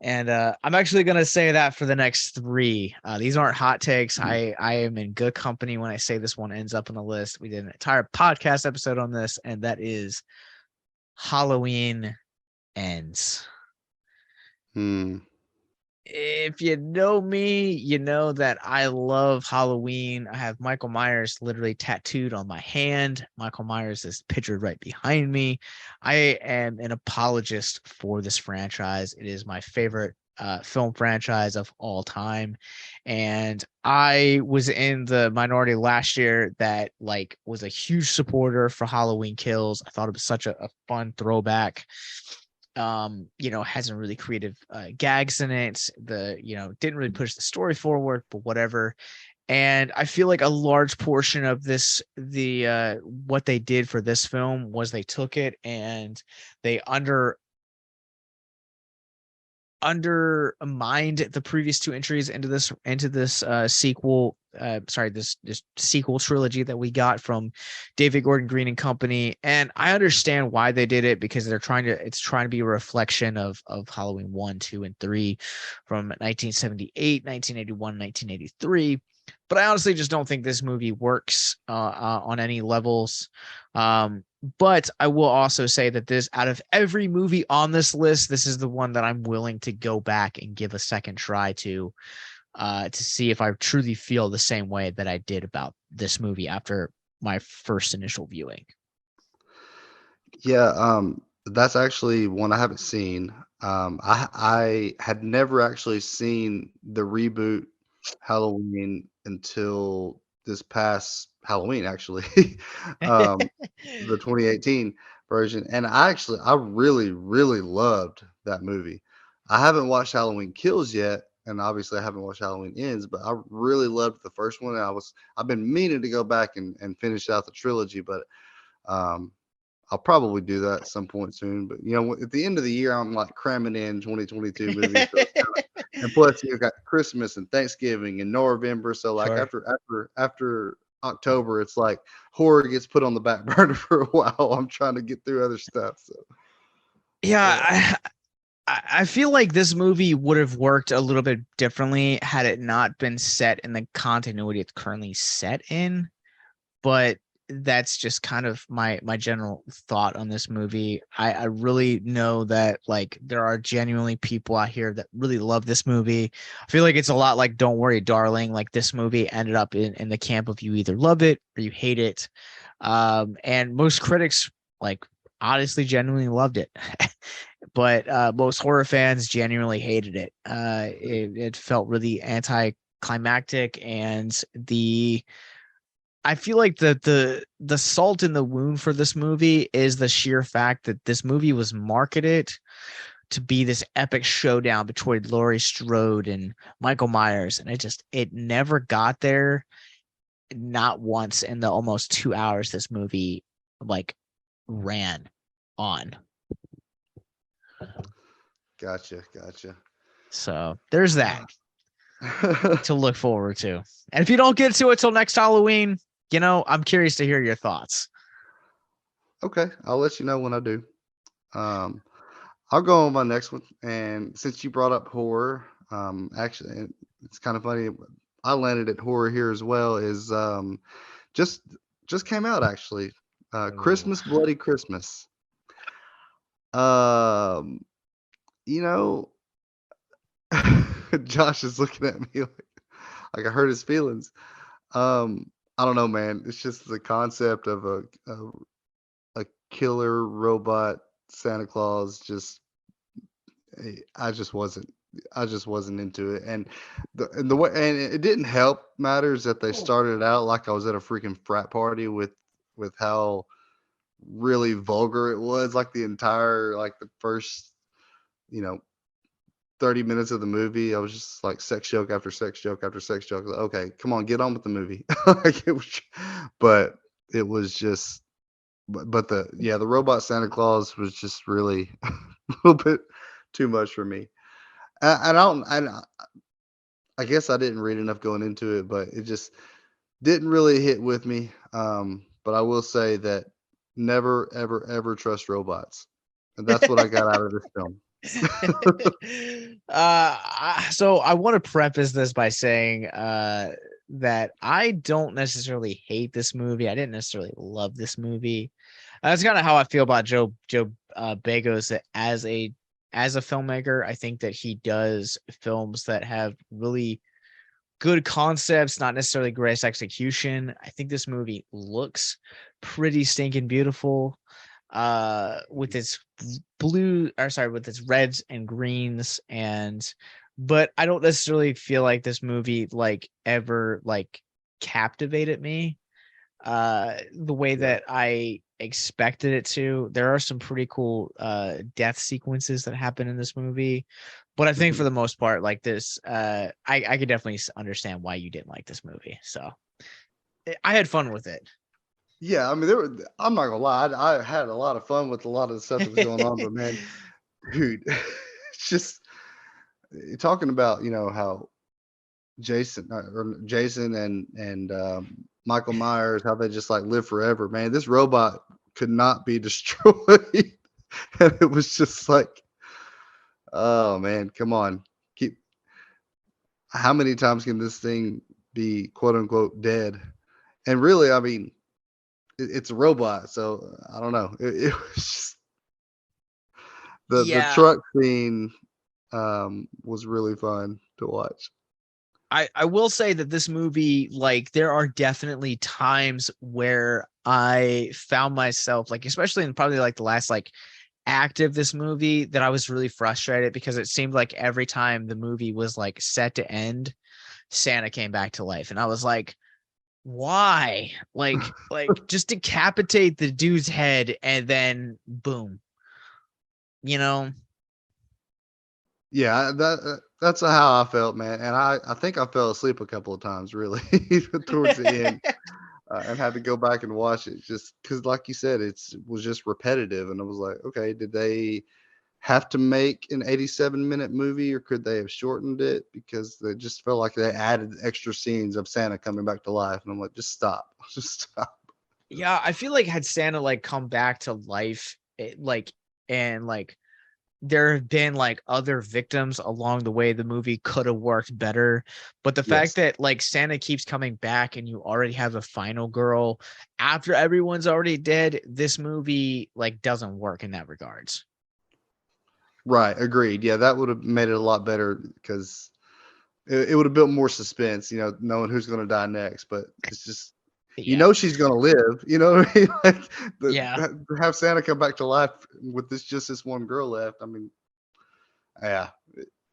And I'm actually going to say that for the next 3. These aren't hot takes. I am in good company when I say this one ends up on the list. We did an entire podcast episode on this, and that is Halloween Ends. If you know me, you know that I love Halloween. I have Michael Myers literally tattooed on my hand. Michael Myers is pictured right behind me. I am an apologist for this franchise. It is my favorite film franchise of all time. And I was in the minority last year that like was a huge supporter for Halloween Kills. I thought it was such a fun throwback. Has some really creative gags in it. Didn't really push the story forward, but whatever. And I feel like a large portion of what they did for this film was they took it and they undermined the previous two entries into this sequel this sequel trilogy that we got from David Gordon Green and company. And I understand why they did it, because it's trying to be a reflection of Halloween 1, 2, and 3 from 1978, 1981, 1983. But I honestly just don't think this movie works on any levels. But I will also say that this, out of every movie on this list, this is the one that I'm willing to go back and give a second try to see if I truly feel the same way that I did about this movie after my first initial viewing. Yeah, that's actually one I haven't seen. I had never actually seen the reboot Halloween until this past Halloween, actually, the 2018 version, and I really, really loved that movie. I haven't watched Halloween Kills yet, and obviously I haven't watched Halloween Ends, but I really loved the first one. And I've been meaning to go back and finish out the trilogy, but um, I'll probably do that at some point soon. But at the end of the year, I'm like cramming in 2022 movies. So and plus, you've got Christmas and Thanksgiving and November. So like Sure. after October, it's like horror gets put on the back burner for a while. I'm trying to get through other stuff. So Yeah, I feel like this movie would have worked a little bit differently had it not been set in the continuity it's currently set in. But that's just kind of my general thought on this movie. I really know that like there are genuinely people out here that really love this movie. I feel like it's a lot like Don't Worry, Darling. Like this movie ended up in the camp of you either love it or you hate it. And most critics like honestly genuinely loved it. But most horror fans genuinely hated it. It felt really anticlimactic, and I feel like the salt in the wound for this movie is the sheer fact that this movie was marketed to be this epic showdown between Laurie Strode and Michael Myers, and it never got there, not once in the almost 2 hours this movie like ran on. gotcha. So there's that to look forward to. And if you don't get to it till next Halloween, I'm curious to hear your thoughts. Okay, I'll let you know when I do. I'll go on my next one. And since you brought up horror, actually, and it's kind of funny. I landed at horror here as well. Is just came out actually. Christmas, Bloody Christmas. Um, you know, Josh is looking at me like I hurt his feelings. I don't know, man. It's just the concept of a killer robot Santa Claus. I just wasn't into it, and the way, and it didn't help matters that they started out like I was at a freaking frat party with how really vulgar it was, like the entire, like the first, you know 30 minutes of the movie. I was just like sex joke after sex joke after sex joke. Like, okay, come on, get on with the movie. Like but it was just, but the robot Santa Claus was just really a little bit too much for me. I guess I didn't read enough going into it, but it just didn't really hit with me. But I will say that never, ever, ever trust robots. And that's what I got out of this film. So I want to preface this by saying that I don't necessarily hate this movie. I didn't necessarily love this movie. That's kind of how I feel about Joe Begos as a filmmaker. I think that he does films that have really good concepts, not necessarily great execution. I think this movie looks pretty stinking beautiful. with its with its reds and greens, but I don't necessarily feel like this movie like ever like captivated me the way Yeah. that I expected it to. There are some pretty cool death sequences that happen in this movie, but I think for Mhm. the most part, like this, I could definitely understand why you didn't like this movie. So I had fun with it. Yeah, I mean, I'm not gonna lie, I had a lot of fun with a lot of the stuff that was going on, but man, dude, it's just you're talking about, how Jason and Michael Myers, how they just like live forever. Man, this robot could not be destroyed, and it was just like, oh man, come on, keep. How many times can this thing be quote unquote dead? And really, I mean, it's a robot, so I don't know. It was just the Yeah, truck scene was really fun to watch. I will say that this movie, like, there are definitely times where I found myself, like, especially in probably like the last like act of this movie, that I was really frustrated because it seemed like every time the movie was like set to end, Santa came back to life, and I was like, why? Like just decapitate the dude's head and then boom, you know? Yeah, that's how I felt, man. And I think I fell asleep a couple of times, really, towards the end, and had to go back and watch it just because, like you said, was just repetitive. And I was like, okay, did they have to make an 87-minute movie, or could they have shortened it? Because they just felt like they added extra scenes of Santa coming back to life, and I'm like, just stop, just stop. Yeah, I feel like had Santa like come back to life, and like there have been like other victims along the way, the movie could have worked better. But the fact Yes. that like Santa keeps coming back and you already have a final girl after everyone's already dead, this movie like doesn't work in that regards. Right, agreed. Yeah, that would have made it a lot better because it would have built more suspense, knowing who's going to die next. But it's just, Yeah. she's going to live. You know what I mean? Like Yeah. to have Santa come back to life with this one girl left. I mean, yeah,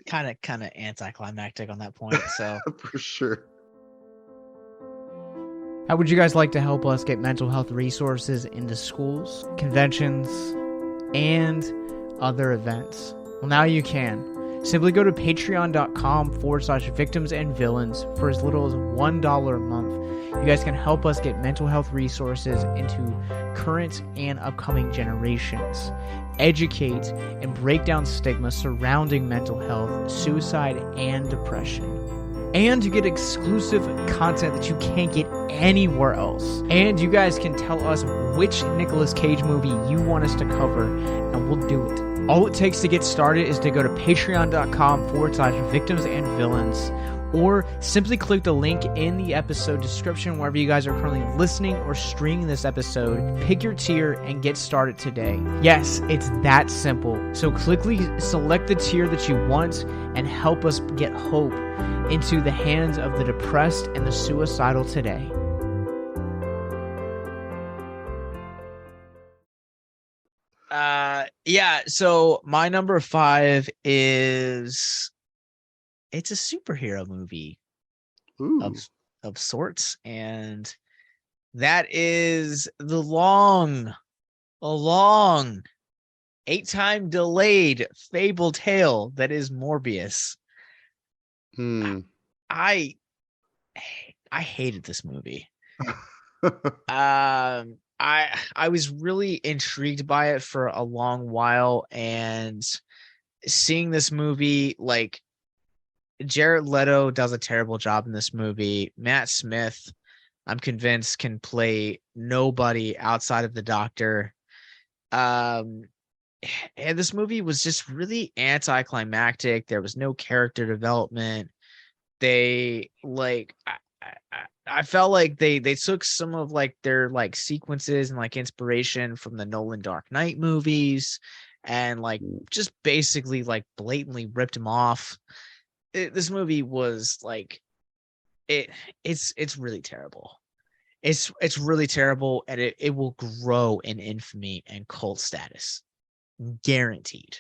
Kind of anticlimactic on that point. So for sure. How would you guys like to help us get mental health resources into schools, conventions, and other events? Well, now you can. Simply go to patreon.com/victims and villains for as little as $1 a month. You guys can help us get mental health resources into current and upcoming generations, educate and break down stigma surrounding mental health, suicide, and depression. And you get exclusive content that you can't get anywhere else. And you guys can tell us which Nicolas Cage movie you want us to cover, and we'll do it. All it takes to get started is to go to patreon.com/victims and villains, or simply click the link in the episode description wherever you guys are currently listening or streaming this episode. Pick your tier and get started today. Yes, it's that simple. So quickly select the tier that you want and help us get hope into the hands of the depressed and the suicidal today. Yeah, so my number 5 is, it's a superhero movie Ooh. of sorts, and that is the long, a long, 8-time delayed fable tale that is Morbius. Hmm. I hated this movie. I was really intrigued by it for a long while, and seeing this movie, like, Jared Leto does a terrible job in this movie. Matt Smith, I'm convinced, can play nobody outside of the Doctor. And this movie was just really anticlimactic. There was no character development. They like I felt like they took some of like their like sequences and like inspiration from the Nolan Dark Knight movies, and like just basically like blatantly ripped them off. This movie was like, it's really terrible. It's really terrible, and it will grow in infamy and cult status, guaranteed.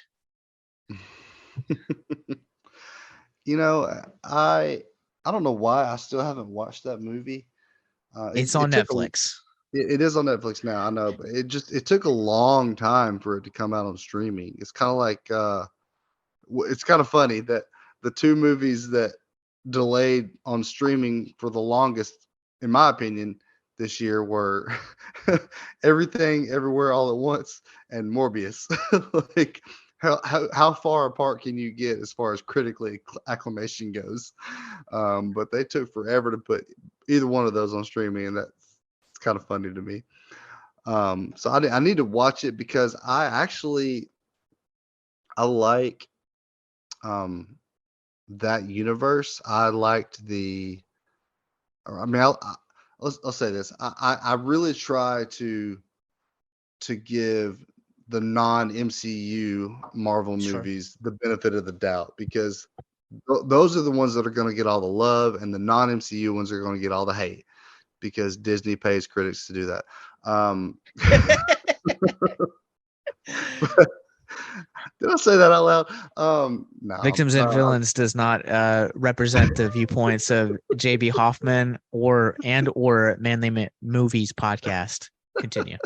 You know, I don't know why I still haven't watched that movie. It's on Netflix. It is on Netflix now, I know, but it took a long time for it to come out on streaming. It's kind of like it's kind of funny that the two movies that delayed on streaming for the longest, in my opinion, this year were Everything Everywhere All at Once and Morbius. Like how far apart can you get as far as critically acclamation goes? But they took forever to put either one of those on streaming, and that's kind of funny to me. So I need to watch it because I like that universe. I liked or, I mean, I'll say this. I really try to give the non-MCU Marvel Sure. movies the benefit of the doubt, because those are the ones that are going to get all the love, and the non-MCU ones are going to get all the hate because Disney pays critics to do that. Did I say that out loud? No. Victims and Villains does not represent the viewpoints of JB Hoffman or Manly Movies podcast. Continue.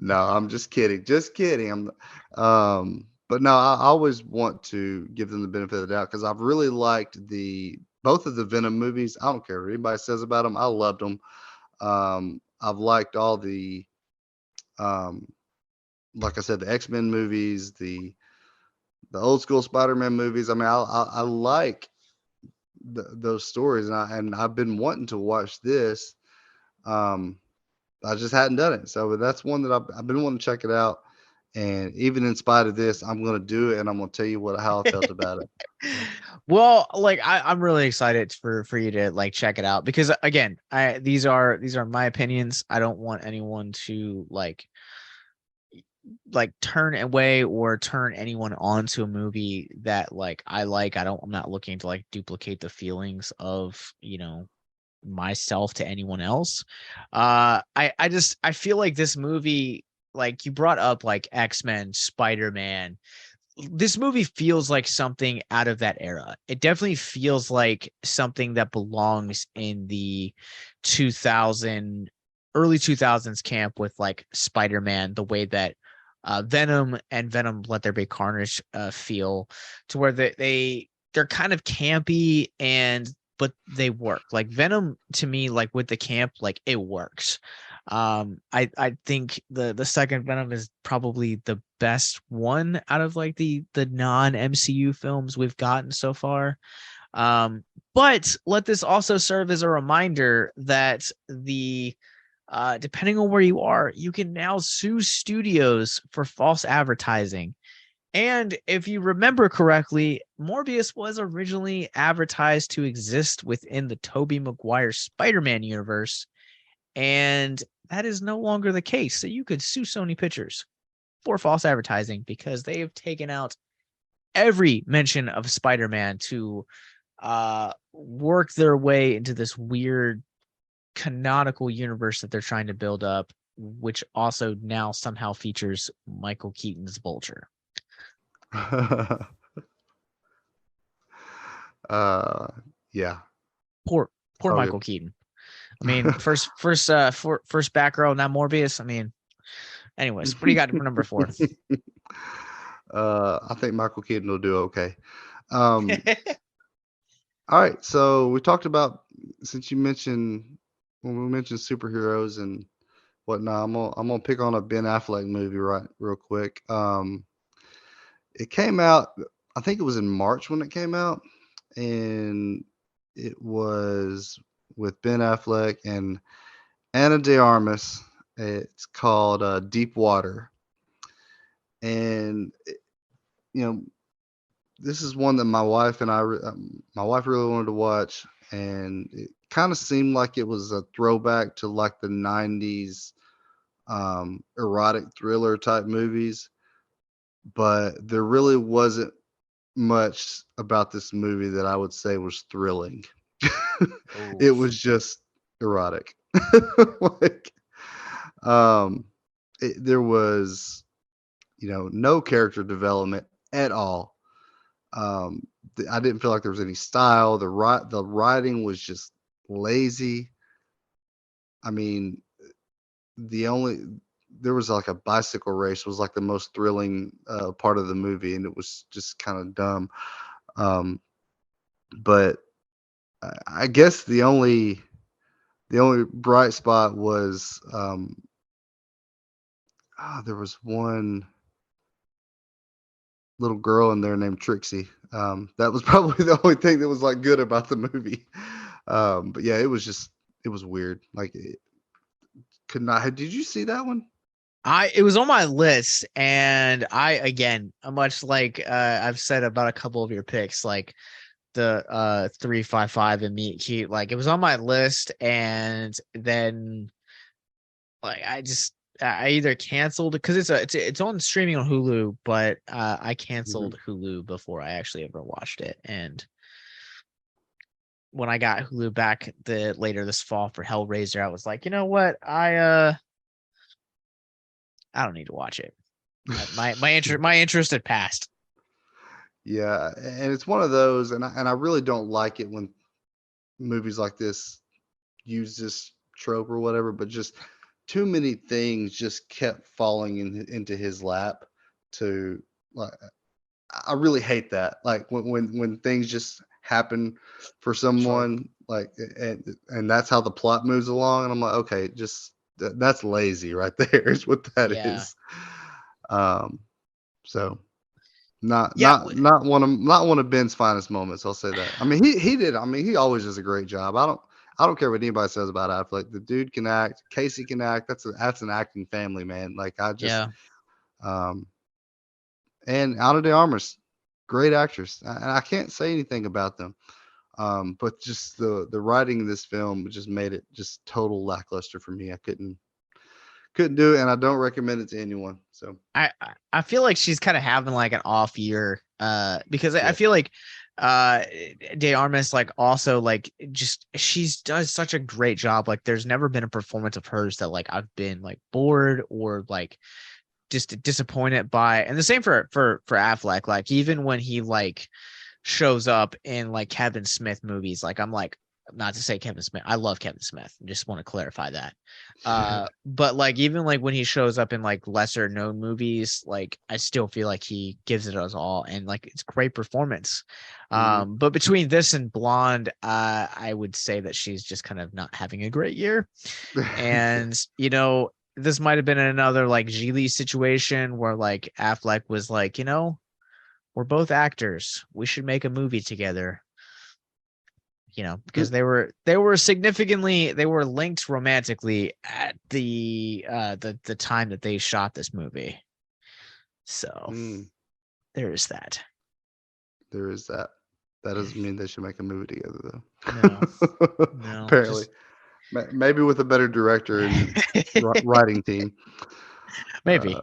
No, I'm just kidding. Just kidding. But no, I always want to give them the benefit of the doubt because I've really liked both of the Venom movies. I don't care what anybody says about them. I loved them. I've liked all the, like I said, the X-Men movies, the old school Spider-Man movies. I mean, I like those stories, and I've been wanting to watch this. I just hadn't done it, so that's one that I've been wanting to check it out. And even in spite of this, I'm going to do it, and I'm going to tell you how I felt about it. Well, like I'm really excited for you to like check it out because again, these are my opinions. I don't want anyone to like turn away or turn anyone on to a movie that like I like. I'm not looking to like duplicate the feelings of, myself to anyone else. I feel like this movie, like you brought up like X-Men, Spider-Man, this movie feels like something out of that era. It definitely feels like something that belongs in the early 2000s camp with like Spider-Man, the way that Venom and Venom Let There Be Carnage feel, to where they're kind of campy but they work. Like Venom to me, like with the camp, like it works. I think the second Venom is probably the best one out of like the non-MCU films we've gotten so far. But let this also serve as a reminder that depending on where you are, you can now sue studios for false advertising. And if you remember correctly, Morbius was originally advertised to exist within the Tobey Maguire Spider-Man universe, and that is no longer the case. So you could sue Sony Pictures for false advertising because they have taken out every mention of Spider-Man to work their way into this weird canonical universe that they're trying to build up, which also now somehow features Michael Keaton's Vulture. Yeah. Poor Michael Keaton. I mean, first Batgirl, now Morbius. I mean, anyways, what do you got for number 4? I think Michael Keaton will do okay. All right, so we talked about, since when we mentioned superheroes and whatnot, I'm gonna pick on a Ben Affleck movie real quick. It came out, I think it was in March when it came out, and it was with Ben Affleck and Ana de Armas. It's called Deep Water, and this is one that my wife really wanted to watch, and it kind of seemed like it was a throwback to like the 90s erotic thriller type movies, but there really wasn't much about this movie that I would say was thrilling. It was just erotic. Like, there was, no character development at all. I didn't feel like there was any style. The writing was just lazy. I mean, the only there was like a bicycle race was like the most thrilling part of the movie, and it was just kind of dumb. Um, but I guess the only bright spot was there was one little girl in there named Trixie. That was probably the only thing that was like good about the movie. But yeah, it was weird. Like, it could not have. Did you see that one? It was on my list, and again, much like I've said about a couple of your picks, like the 355 and Meet Cute, like it was on my list, and then like I either canceled because it's on streaming on Hulu, but I canceled Hulu before I actually ever watched it. And when I got Hulu back later this fall for Hellraiser, I was like, you know what, I don't need to watch it. My interest had passed. Yeah, and it's one of those, and I really don't like it when movies like this use this trope or whatever, but just too many things just kept falling into his lap. To like, I really hate that. Like when things just happen for someone, like, and that's how the plot moves along, and I'm like, okay, just that's lazy right there. Is what that Yeah. is. So. Not Yeah. not one of Ben's finest moments. I'll say that. I mean, he did. I mean, he always does a great job. I don't care what anybody says about Affleck. The dude can act. Casey can act. That's an acting family, man. Like, I just Yeah. and Ana de Armas, great actors. And I can't say anything about them. But just the writing of this film just made it just total lackluster for me. I couldn't do it, and I don't recommend it to anyone. So I feel like she's kind of having like an off year because I Yeah. feel like De Armas like also like just she's does such a great job. Like there's never been a performance of hers that like I've been like bored or like just disappointed by. And the same for Affleck. Like even when he like shows up in like Kevin Smith movies, like I'm like, not to say Kevin Smith, I love Kevin Smith, just want to clarify that. But like even like when he shows up in like lesser known movies, like I still feel like he gives it us all, and like it's great performance. But between this and Blonde, I would say that she's just kind of not having a great year. And this might have been another like Gigli situation where like Affleck was like, we're both actors, we should make a movie together, because they were linked romantically at the time that they shot this movie. So there is that. There is that. That doesn't mean they should make a movie together, though. No, Apparently. Maybe with a better director and writing team. Maybe.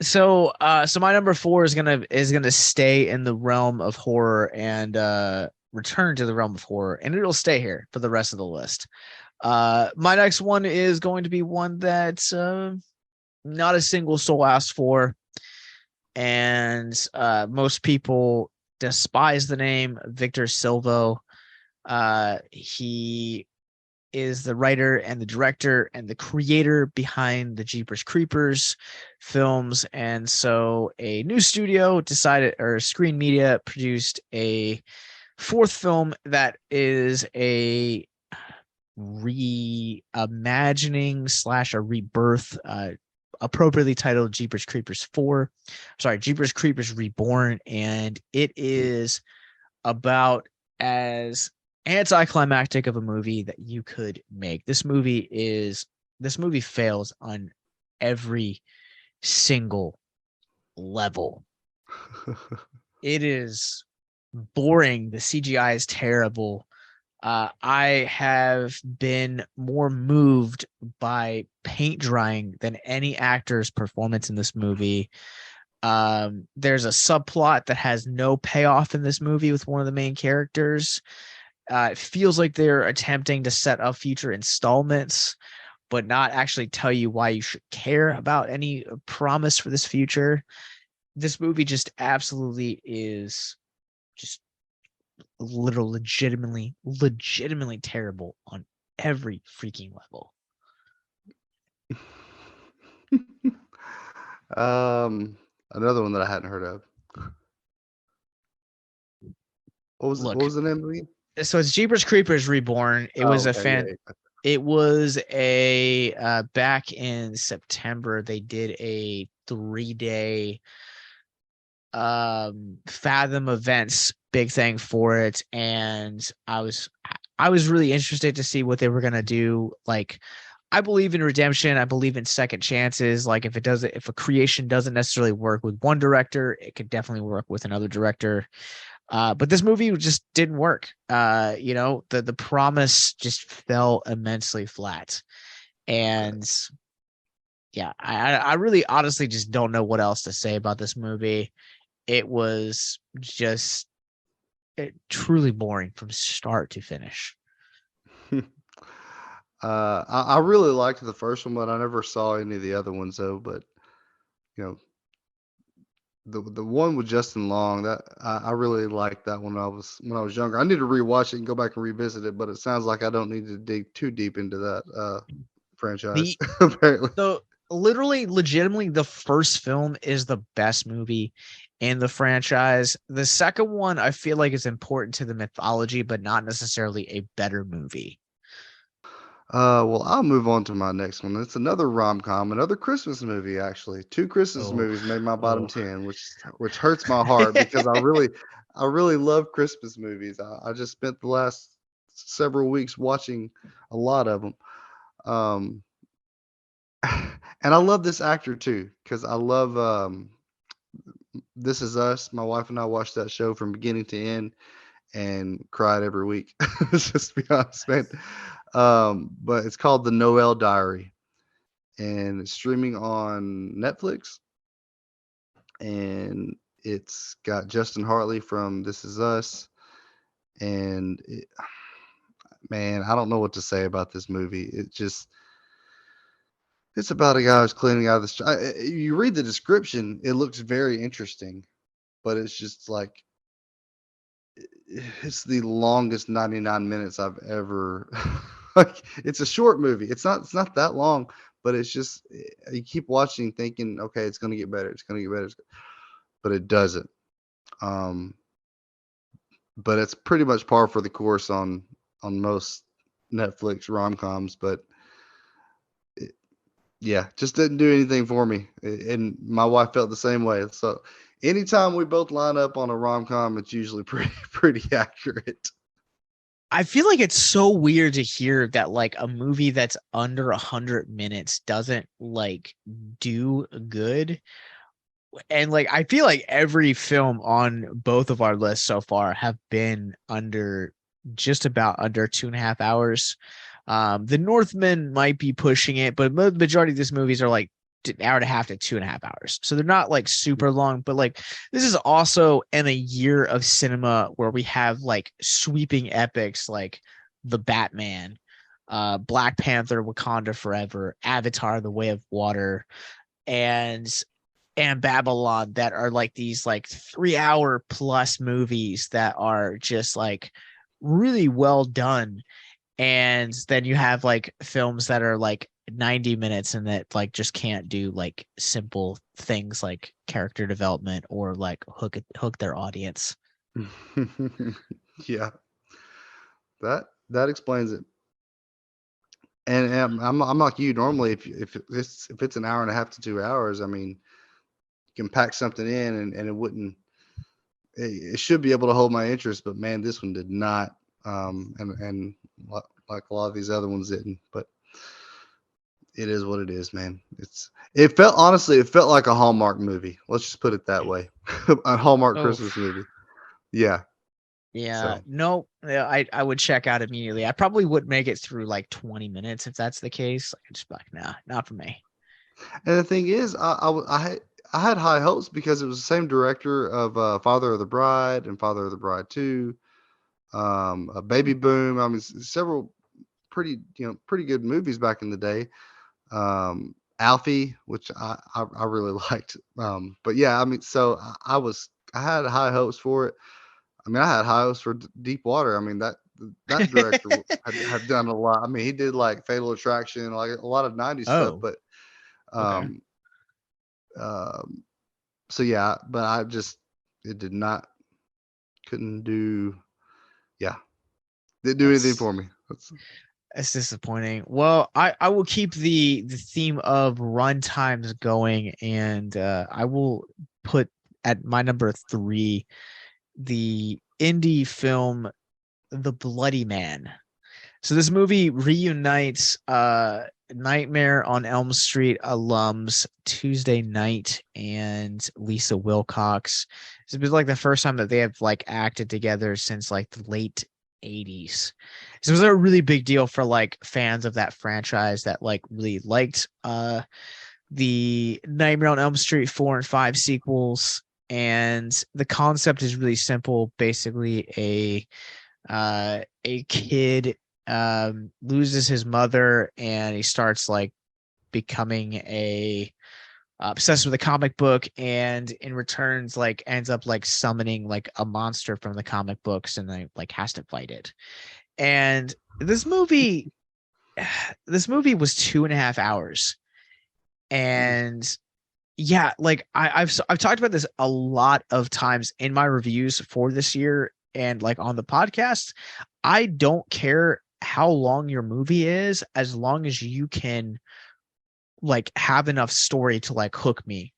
So my number 4 is gonna stay in the realm of horror and return to the realm of horror, and it'll stay here for the rest of the list. My next one is going to be one that's not a single soul asked for, and most people despise the name Victor Silva. He is the writer and the director and the creator behind the Jeepers Creepers films. And so a new studio Screen Media produced a 4th film that is a reimagining / a rebirth, appropriately titled Jeepers Creepers Reborn. And it is about as anticlimactic of a movie that you could make. This movie fails on every single level. It is boring. The CGI is terrible. I have been more moved by paint drying than any actor's performance in this movie. There's a subplot that has no payoff in this movie with one of the main characters. It feels like they're attempting to set up future installments, but not actually tell you why you should care about any promise for this future. This movie just absolutely is just legitimately terrible on every freaking level. Another one that I hadn't heard of. What was Look, the name of it? so it's Jeepers Creepers Reborn. It was Oh, a okay, yeah, yeah. it was a back in September they did a 3-day Fathom events big thing for it, and I was really interested to see what they were gonna do. Like, I believe in redemption. I believe in second chances. Like, if a creation doesn't necessarily work with one director, it could definitely work with another director. But this movie just didn't work. The promise just fell immensely flat. And yeah, I really honestly just don't know what else to say about this movie. It was just truly boring from start to finish. I really liked the first one, but I never saw any of the other ones though. But you know, the one with Justin Long, that I really liked that one when I was younger. I need to rewatch it and go back and revisit it, but it sounds like I don't need to dig too deep into that franchise. The Apparently, the literally legitimately the first film is the best movie in the franchise. The second one I feel like is important to the mythology, but not necessarily a better movie. well, I'll move on to my next one. It's another rom-com, another Christmas movie, actually. Two Christmas Oh, movies made my bottom oh. 10, which hurts my heart because I really love Christmas movies. I just spent the last several weeks watching a lot of them. Um, and I love this actor too because I love This Is Us. My wife and I watched that show from beginning to end and cried every week. Just to be honest, man. But it's called the Noel-Diary, and it's streaming on Netflix. And it's got Justin Hartley from This Is Us. And man, I don't know what to say about this movie. It's about a guy who's cleaning out of the. You read the description, it looks very interesting, but it's just like it's the longest 99 minutes I've ever like it's a short movie. It's not that long, but it's just you keep watching thinking, okay, it's going to get better. It's going to get better. But it doesn't. Um but it's pretty much par for the course on most Netflix rom-coms, but it, yeah, just didn't do anything for me. And my wife felt the same way. So anytime we both line up on a rom-com, it's usually pretty accurate. I feel like it's so weird to hear that like a movie that's under 100 minutes doesn't like do good. And like I feel like every film on both of our lists so far have been under just about under 2.5 hours. The Northman might be pushing it, but the majority of these movies are like an hour and a half to 2.5 hours. So they're not like super long, but like this is also in a year of cinema where we have like sweeping epics like The Batman, Black Panther, Wakanda Forever, Avatar, The Way of Water, and Babylon that are like these like 3-hour plus movies that are just like really well done. And then you have like films that are like 90 minutes and that like just can't do like simple things like character development or like hook their audience. Yeah, that explains it. And I'm like you. Normally, if it's an hour and a half to 2 hours, I mean, you can pack something in and it wouldn't. It should be able to hold my interest, but man, this one did not. And like a lot of these other ones didn't. But it is what it is, man. It felt honestly, it felt like a Hallmark movie. Let's just put it that way. A Hallmark Oh, Christmas movie. Yeah. yeah. So, No, yeah, I would check out immediately. I probably wouldn't make it through like 20 minutes if that's the case. I'd just be like, nah, not for me. and the thing is, I had high hopes because it was the same director of Father of the Bride and Father of the Bride 2. a Baby Boom. I mean, several pretty good movies back in the day. Alfie, which I really liked. But yeah, I mean, so I had high hopes for it. I mean, I had high hopes for Deep Water. I mean, that director had done a lot. I mean, he did like Fatal Attraction, like a lot of '90s stuff. Oh, But okay. um, um, so yeah, but it did not couldn't do yeah didn't do anything That's for me. that's disappointing. Well, I will keep the theme of run times going, and I will put at my number 3 the indie film The Bloody Man. So this movie reunites Nightmare on Elm Street alums Tuesday Night and Lisa Wilcox. It's been like the first time that they have like acted together since like the late 80s. So it was a really big deal for like fans of that franchise that like really liked the Nightmare on Elm Street 4 and 5 sequels. And the concept is really simple. Basically, a kid loses his mother and he starts like becoming a obsessed with a comic book, and in returns like ends up like summoning like a monster from the comic books and like has to fight it. And this movie was 2.5 hours. And yeah, like I've talked about this a lot of times in my reviews for this year and like on the podcast. I don't care how long your movie is as long as you can like have enough story to like hook me.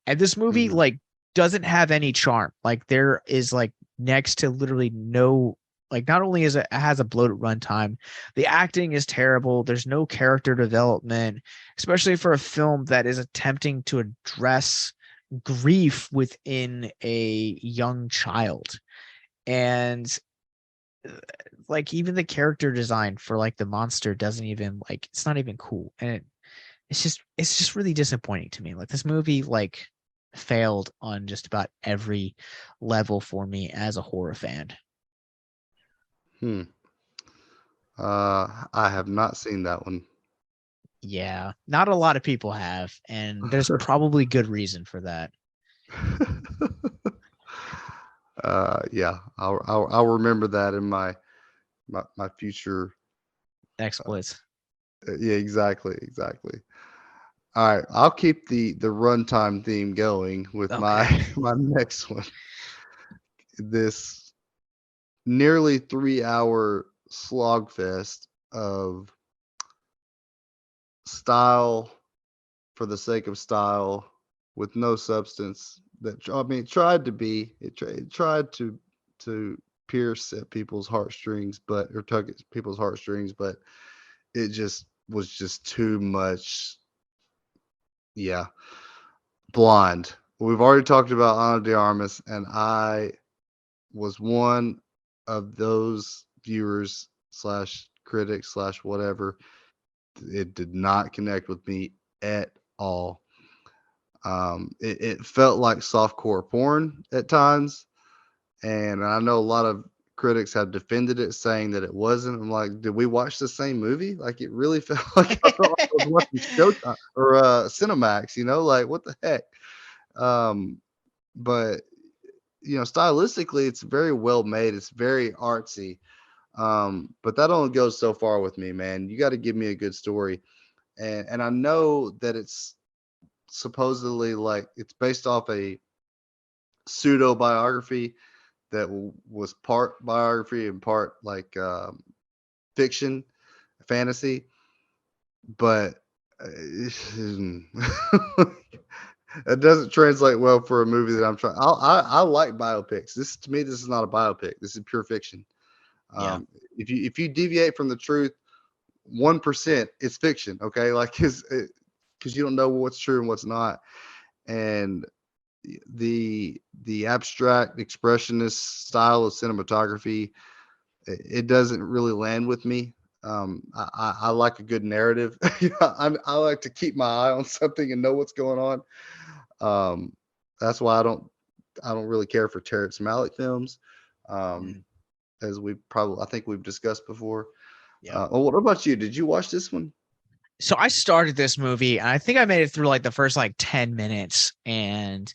And this movie Mhm. like doesn't have any charm. Like there is like next to literally no, like not only is it has a bloated runtime, the acting is terrible. There's no character development, especially for a film that is attempting to address grief within a young child. And like even the character design for like the monster doesn't even like it's not even cool. And it's just really disappointing to me. Like this movie like failed on just about every level for me as a horror fan. Hmm. I have not seen that one. Yeah, not a lot of people have, and there's probably good reason for that. Yeah, I'll remember that in my future. Uh, Exploits. yeah, exactly. All right, I'll keep the runtime theme going with my Okay. my next one. This nearly 3 hour slogfest of style for the sake of style with no substance. That I mean, it tried to be it tried to pierce at people's heartstrings, but or tug at people's heartstrings, but it just was just too much. Yeah, Blind. We've already talked about Ana de Armas, and I was one of those viewers slash critics slash whatever. It did not connect with me at all. It felt like softcore porn at times, and I know a lot of critics have defended it, saying that it wasn't. I'm like, did we watch the same movie? Like, it really felt like I felt like I was watching Showtime or Cinemax. Like what the heck? Um, but stylistically, it's very well made. It's very artsy. But that only goes so far with me, man. You got to give me a good story, and I know that it's supposedly like it's based off a pseudo biography that was part biography and part like fiction, fantasy, but it doesn't translate well for a movie that I'm trying. I like biopics. To me, this is not a biopic. This is pure fiction. Yeah. If you deviate from the truth 1%, it's fiction. Okay, like because you don't know what's true and what's not, and the abstract expressionist style of cinematography, it doesn't really land with me. I like a good narrative. I like to keep my eye on something and know what's going on. Um, that's why I don't really care for Terrence Malick films. Um, Mm. as I think we've discussed before. Yeah. What about you? Did you watch this one? So I started this movie and I think I made it through like the first like 10 minutes and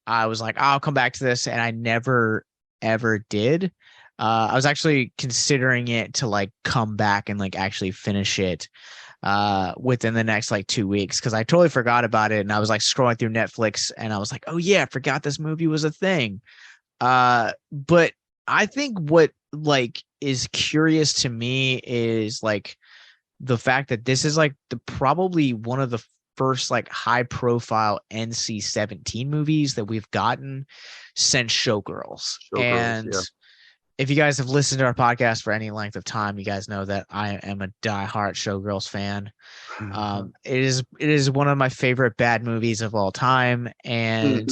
I was like, I'll come back to this, and I never ever did. I was actually considering it to like come back and like actually finish it within the next like 2 weeks because I totally forgot about it, and I was like scrolling through Netflix and I was like, oh yeah, I forgot this movie was a thing. But I think what like is curious to me is like the fact that this is like the probably one of the first like high profile NC-17 movies that we've gotten since Showgirls. Showgirls, And yeah. if you guys have listened to our podcast for any length of time, you guys know that I am a diehard Showgirls fan. It is one of my favorite bad movies of all time, and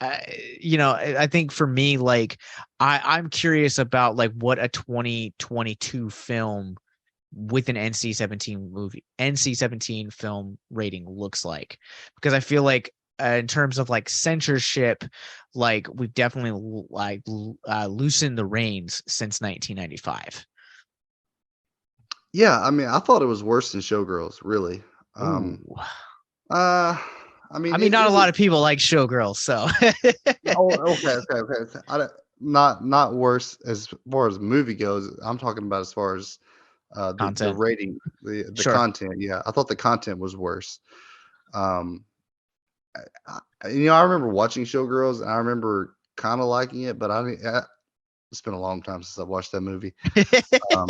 I think for me, like I'm curious about like what a 2022 film with an NC-17 film rating looks like, because I feel like in terms of like censorship, like we've definitely loosened the reins since 1995. Yeah, I mean, I thought it was worse than Showgirls, really. Ooh. I mean, I mean, not a is lot it? of people like Showgirls, so Oh, okay. Not worse as far as movie goes. I'm talking about as far as the content. rating, the Sure. content. Yeah, I thought the content was worse. Um, I remember watching Showgirls, and I remember kind of liking it, but it's been a long time since I watched that movie. Um,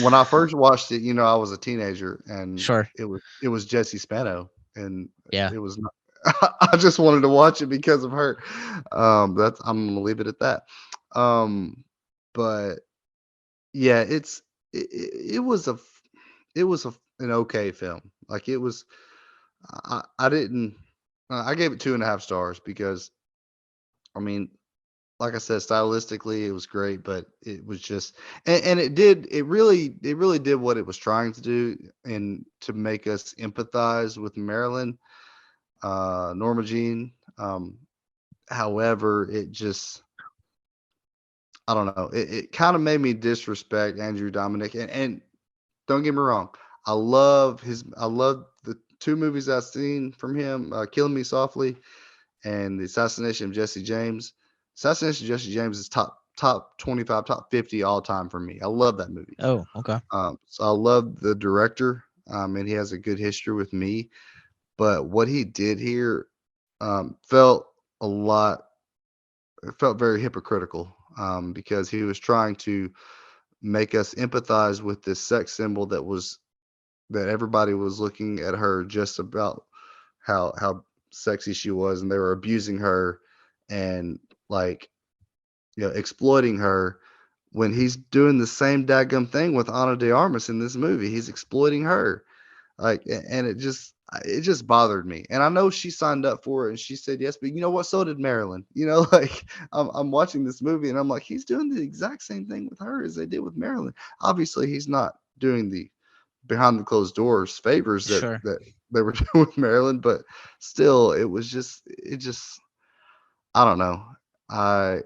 when I first watched it, I was a teenager, and Sure. it was Jessie Spano, and Yeah. it was not. I just wanted to watch it because of her. I'm gonna leave it at that. But yeah, it was an okay film. Like it was. I didn't. I gave it 2.5 stars because I mean, like I said, stylistically it was great, but it was just, and it really did what it was trying to do, and to make us empathize with Marilyn, Norma Jean. However, it just, I don't know, it kind of made me disrespect Andrew Dominic, and don't get me wrong, I love the two movies I've seen from him, Killing Me Softly and The Assassination of Jesse James. Assassination of Jesse James is top 25, top 50 all time for me. I love that movie. Oh, okay. So I love the director, and he has a good history with me. But what he did here felt a lot. It felt very hypocritical, because he was trying to make us empathize with this sex symbol that everybody was looking at her just about how sexy she was, and they were abusing her and, like, exploiting her, when he's doing the same daggum thing with Ana de Armas in this movie. He's exploiting her. Like, and it just bothered me. And I know she signed up for it and she said yes, but you know what? So did Marilyn. Like, I'm watching this movie and I'm like, he's doing the exact same thing with her as they did with Marilyn. Obviously, he's not doing the behind the closed doors favors that Sure. they were doing with Maryland, but still, it just I don't know. I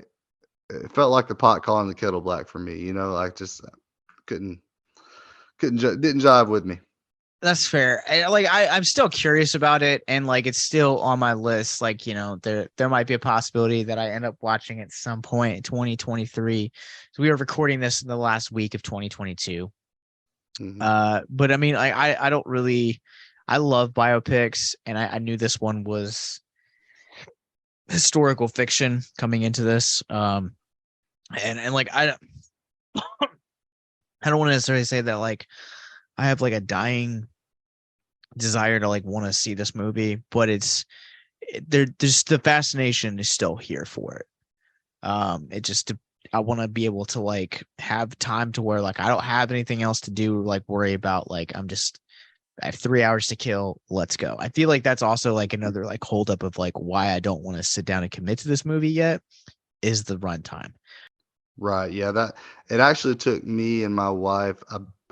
It felt like the pot calling the kettle black for me. Like, just couldn't didn't jive with me. That's fair. I'm still curious about it, and like it's still on my list. Like, there might be a possibility that I end up watching at some point in 2023. So we are recording this in the last week of 2022. But I mean, I don't really, I love biopics, and I knew this one was historical fiction coming into this. And like I don't want to necessarily say that like I have like a dying desire to like want to see this movie, but there's the fascination is still here for it. It just, I want to be able to like have time to where like I don't have anything else to do, like worry about, like I have 3 hours to kill, let's go. I feel like that's also like another like holdup of like why I don't want to sit down and commit to this movie yet, is the runtime. Right. Yeah. That it actually took me and my wife.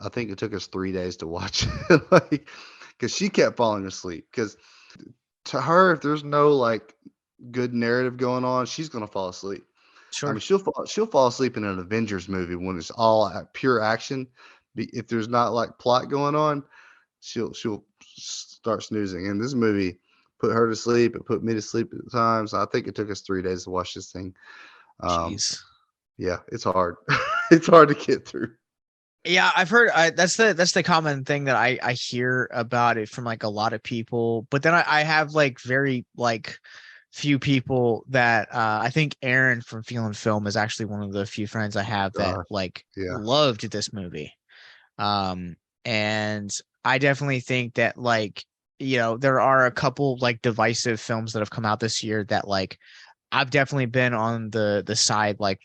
I think it took us 3 days to watch it, like, because she kept falling asleep. Because to her, if there's no like good narrative going on, she's gonna fall asleep. I Sure. mean, she'll fall asleep in an Avengers movie when it's all pure action. If there's not like plot going on, she'll start snoozing. And this movie put her to sleep. It put me to sleep at times. I think it took us 3 days to watch this thing. Jeez. Yeah, it's hard. It's hard to get through. Yeah, I've heard that's the common thing that I hear about it from like a lot of people. But then I have like very like few people that I think Aaron from Feeling Film is actually one of the few friends I have that Gosh, like yeah. loved this movie. And I definitely think that like, you know, there are a couple like divisive films that have come out this year that like I've definitely been on the side like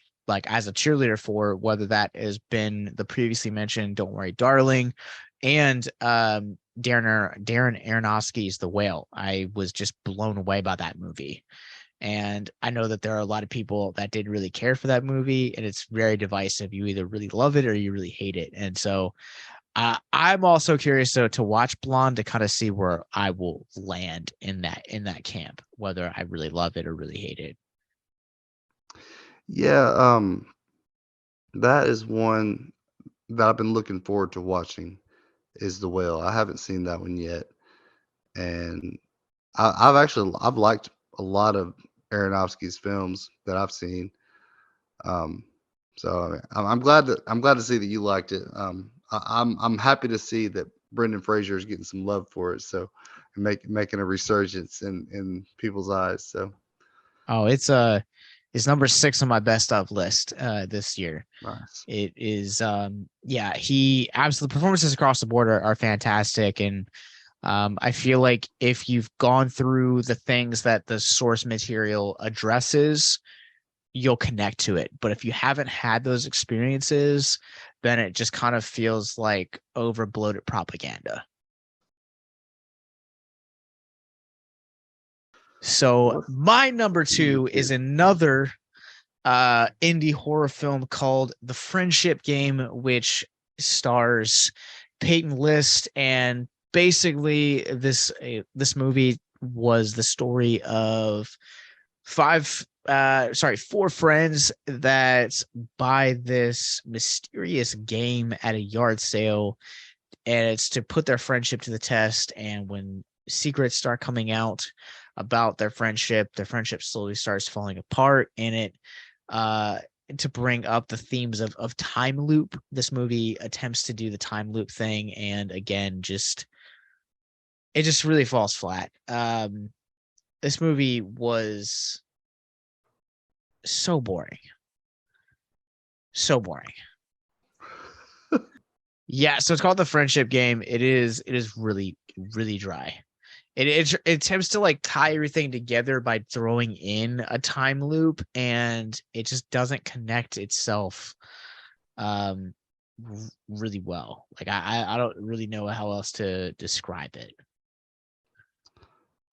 as a cheerleader for, whether that has been the previously mentioned Don't Worry Darling and Darren Aronofsky's The Whale. I was just blown away by that movie. And I know that there are a lot of people that didn't really care for that movie, and it's very divisive. You either really love it or you really hate it. And so I'm also curious though to watch Blonde to kind of see where I will land in that camp, whether I really love it or really hate it. Yeah, that is one that I've been looking forward to watching is The Whale. I haven't seen that one yet. And I've liked a lot of Aronofsky's films that I've seen. Um, so I mean, I'm glad to see that you liked it. I'm happy to see that Brendan Fraser is getting some love for it. So making a resurgence in people's eyes. So Oh, it's number 6 on my best of list this year. nice. It is yeah, he absolutely performances across the board are fantastic. And I feel like if you've gone through the things that the source material addresses, you'll connect to it. But if you haven't had those experiences, then it just kind of feels like over bloated propaganda. So What's my number number 2 is two? another indie horror film called The Friendship Game, which stars Peyton List. And basically this movie was the story of four friends that buy this mysterious game at a yard sale, and it's to put their friendship to the test. And when secrets start coming out about their friendship slowly starts falling apart. And it to bring up the themes of time loop, this movie attempts to do the time loop thing, and again it just really falls flat. This movie was so boring. So boring. Yeah, so it's called The Friendship Game. It is really, really dry. It attempts to like tie everything together by throwing in a time loop, and it just doesn't connect itself really well. Like I don't really know how else to describe it.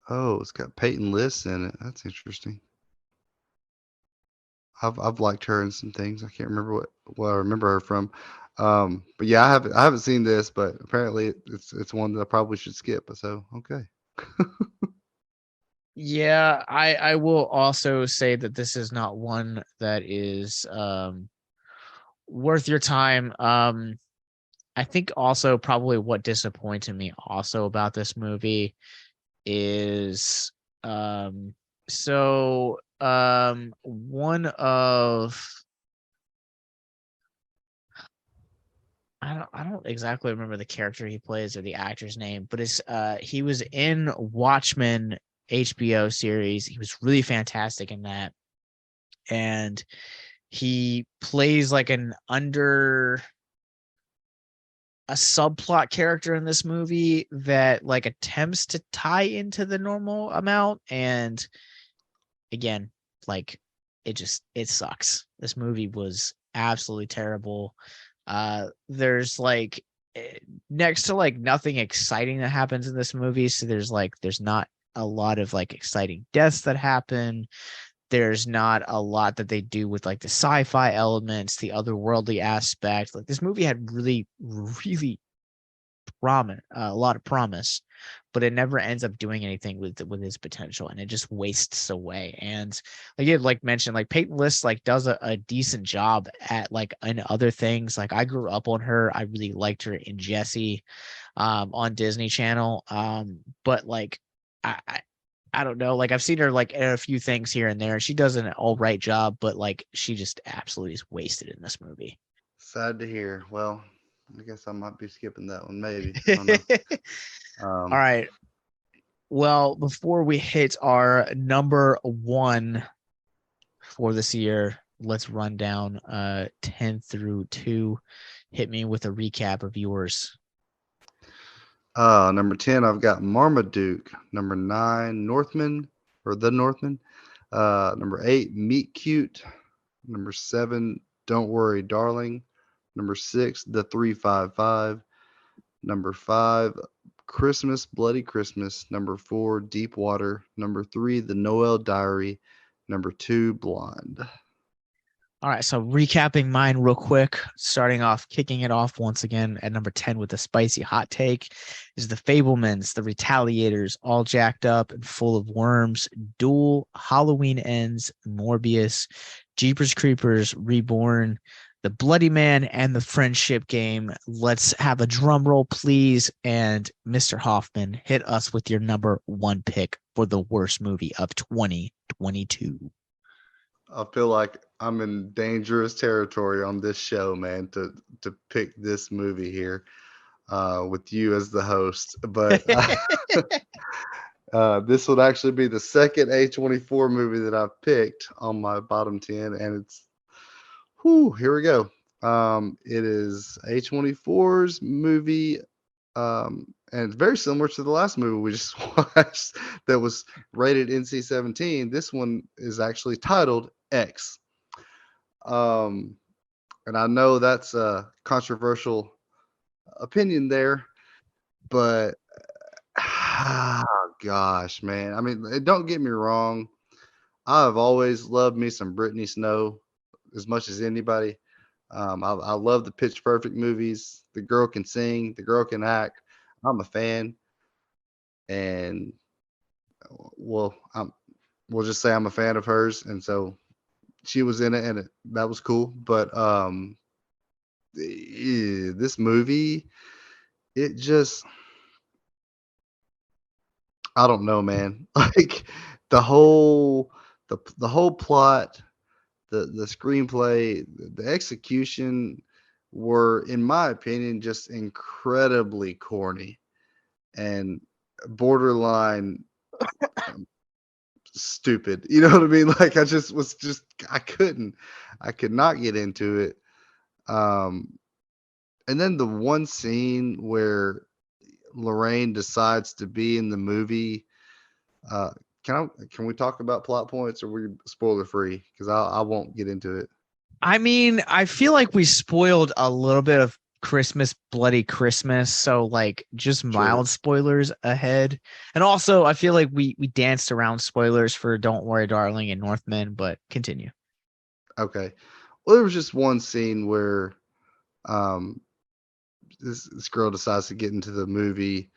Oh, it's got Peyton List in it. That's interesting. I've liked her in some things. I can't remember what I remember her from. But yeah, I haven't seen this, but apparently it's one that I probably should skip. So okay. Yeah, I will also say that this is not one that is worth your time. I think also probably what disappointed me also about this movie is one of I don't exactly remember the character he plays or the actor's name, but it's he was in Watchmen HBO series. He was really fantastic in that. And he plays like an under a subplot character in this movie that like attempts to tie into the normal amount. And again, like it sucks. This movie was absolutely terrible. There's like next to like nothing exciting that happens in this movie. So there's not a lot of like exciting deaths that happen. There's not a lot that they do with like the sci-fi elements, the otherworldly aspect. Like this movie had really, really promise, but it never ends up doing anything with his potential, and it just wastes away. And like you like mentioned, like Peyton List like does a decent job at like in other things. Like I grew up on her. I really liked her in Jessie on Disney Channel. But like I I don't know. Like I've seen her like in a few things here and there. She does an all right job, but like she just absolutely is wasted in this movie. Sad to hear. Well, I guess I might be skipping that one. Maybe I don't know. All right. Well, before we hit our number one for this year, let's run down 10 through 2. Hit me with a recap of yours. Number 10, I've got Marmaduke. Number 9, Northman or the Northman. Number 8, Meet Cute. Number 7, Don't Worry, Darling. Number 6, The 355. Number 5, Christmas, Bloody Christmas. Number 4, Deep Water. Number 3, The Noel-Diary. Number 2, Blonde. All right, so recapping mine real quick, starting off, kicking it off once again at number 10 with a spicy hot take is the-fablemens, the Retaliators, all jacked up and full of worms, Duel, Halloween Ends, Morbius, Jeepers-creepers-reborn, the Bloody Man, and the Friendship Game. Let's have a drum roll, please. And Mr. Hoffman, hit us with your number one pick for the worst movie of 2022. I feel like I'm in dangerous territory on this show, man, to pick this movie here with you as the host. But this would actually be the second A24 movie that I've picked on my bottom 10, and it's here we go. It is A24's movie, and it's very similar to the last movie we just watched that was rated NC-17. This one is actually titled X. And I know that's a controversial opinion there, but gosh, man. I mean, don't get me wrong. I've always loved me some Brittany Snow as much as anybody. I love the Pitch Perfect movies. The girl can sing, the girl can act. I'm a fan, and we'll just say I'm a fan of hers, and so she was in it, and that was cool. But this movie, it just, I don't know, man. Like the whole plot, the screenplay, the execution were, in my opinion, just incredibly corny and borderline stupid. You know what I mean? Like I could not get into it. And then the one scene where Lorraine decides to be in the movie, can we talk about plot points, or are we spoiler free? Because I won't get into it. I mean, I feel like we spoiled a little bit of Christmas, Bloody Christmas, so like just mild spoilers ahead. And also, I feel like we danced around spoilers for Don't Worry, Darling and Northman, but continue. Okay. Well, there was just one scene where this girl decides to get into the movie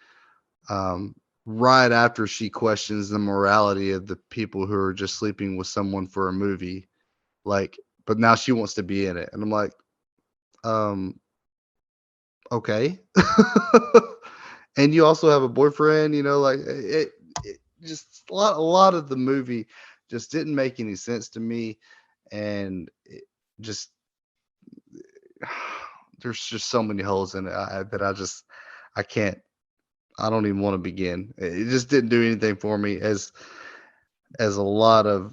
right after she questions the morality of the people who are just sleeping with someone for a movie. Like, but now she wants to be in it. And I'm like, okay. And you also have a boyfriend, you know, like it just a lot of the movie just didn't make any sense to me. And it just, there's just so many holes in it that I don't even want to begin. It just didn't do anything for me as a lot of,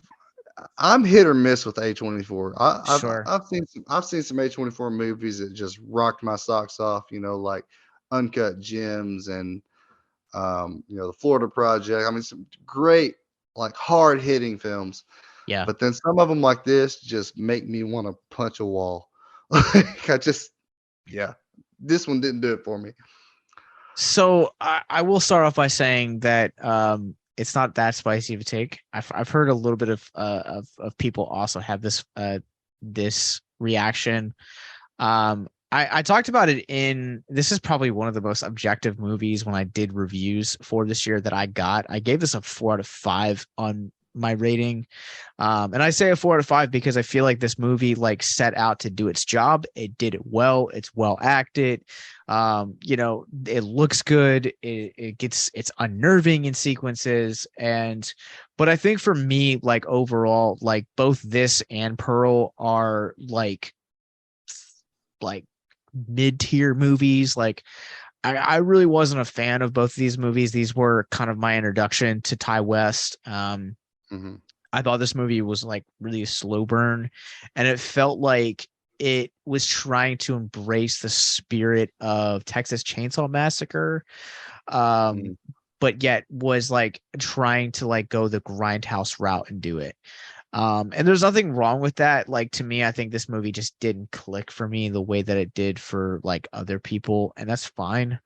I'm hit or miss with A24. I've seen some A24 movies that just rocked my socks off, you know, like Uncut Gems and the Florida Project. I mean, some great, like, hard hitting films. Yeah. But then some of them like this just make me want to punch a wall. Like this one didn't do it for me. So I will start off by saying that it's not that spicy of a take. I've heard a little bit of people also have this reaction. I talked about it this is probably one of the most objective movies when I did reviews for this year that I got. I gave this a 4 out of 5 on my rating. And I say a 4 out of 5 because I feel like this movie like set out to do its job. It did it well. It's well acted. It looks good. It's unnerving in sequences. But I think for me, like overall, like both this and Pearl are like mid-tier movies. Like I really wasn't a fan of both of these movies. These were kind of my introduction to Ty West. I thought this movie was like really a slow burn, and it felt like it was trying to embrace the spirit of Texas Chainsaw Massacre, but yet was like trying to like go the grindhouse route and do it. And there's nothing wrong with that. Like, to me, I think this movie just didn't click for me the way that it did for like other people, and that's fine.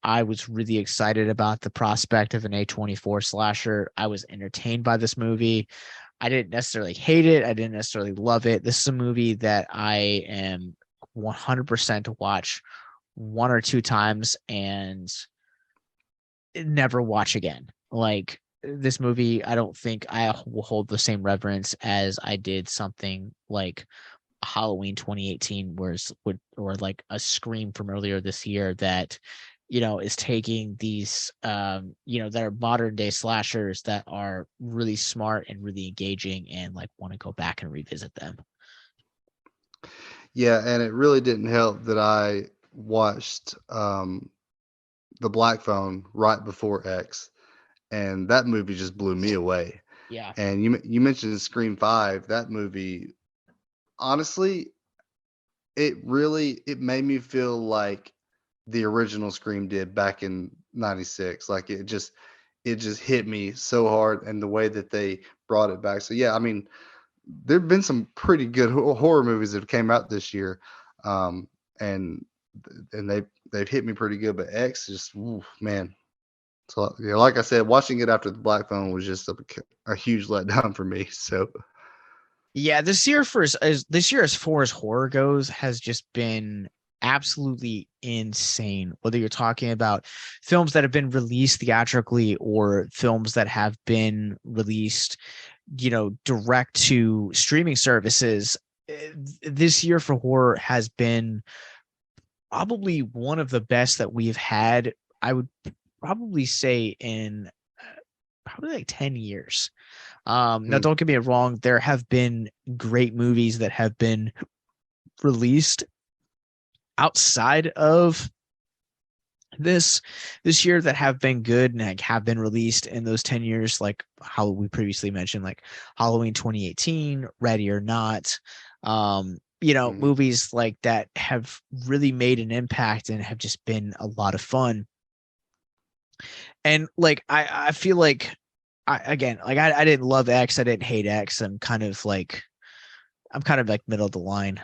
I was really excited about the prospect of an A24 slasher. I was entertained by this movie. I didn't necessarily hate it. I didn't necessarily love it. This is a movie that I am 100% to watch 1 or 2 times and never watch again. Like, this movie, I don't think I will hold the same reverence as I did something like Halloween 2018, or like a Scream from earlier this year that, is taking these, that are modern day slashers that are really smart and really engaging and like want to go back and revisit them. Yeah, and it really didn't help that I watched The Black Phone right before X, and that movie just blew me away. Yeah. And you mentioned Scream 5. That movie, honestly, it made me feel like the original Scream did back in '96. Like it just hit me so hard, and the way that they brought it back. So yeah, I mean, there've been some pretty good horror movies that have came out this year, and they've hit me pretty good. But X just, ooh, man. So yeah, like I said, watching it after The Black Phone was just a huge letdown for me. So yeah, this year as far as horror goes has just been absolutely insane. Whether you're talking about films that have been released theatrically or films that have been released, direct to streaming services, this year for horror has been probably one of the best that we've had. I would probably say in probably like 10 years. Now, don't get me wrong. There have been great movies that have been released outside of this year that have been good and like have been released in those 10 years, like how we previously mentioned, like Halloween 2018, Ready or Not, movies like that have really made an impact and have just been a lot of fun. And like I feel like I didn't love X, I didn't hate X. I'm kind of like middle of the line.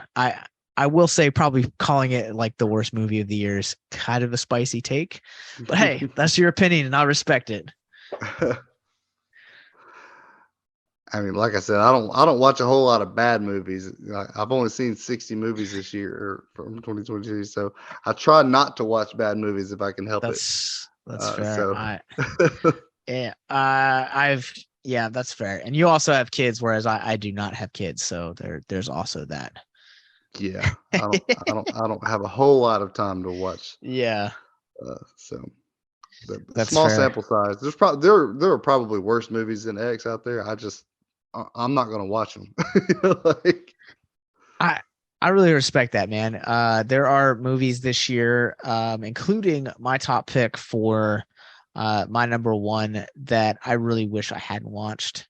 I will say probably calling it like the worst movie of the year is kind of a spicy take, but hey, that's your opinion and I respect it. I mean, like I said, I don't watch a whole lot of bad movies. I've only seen 60 movies this year or from 2022, so I try not to watch bad movies if I can help it. That's fair. So. That's fair. And you also have kids, whereas I do not have kids, so there's also that. Yeah, I don't have a whole lot of time to watch. Yeah. So That's small fair. sample size. There are probably worse movies than X out there. I'm not gonna watch them. I really respect that, man. There are movies this year, including my top pick for my number one that I really wish I hadn't watched.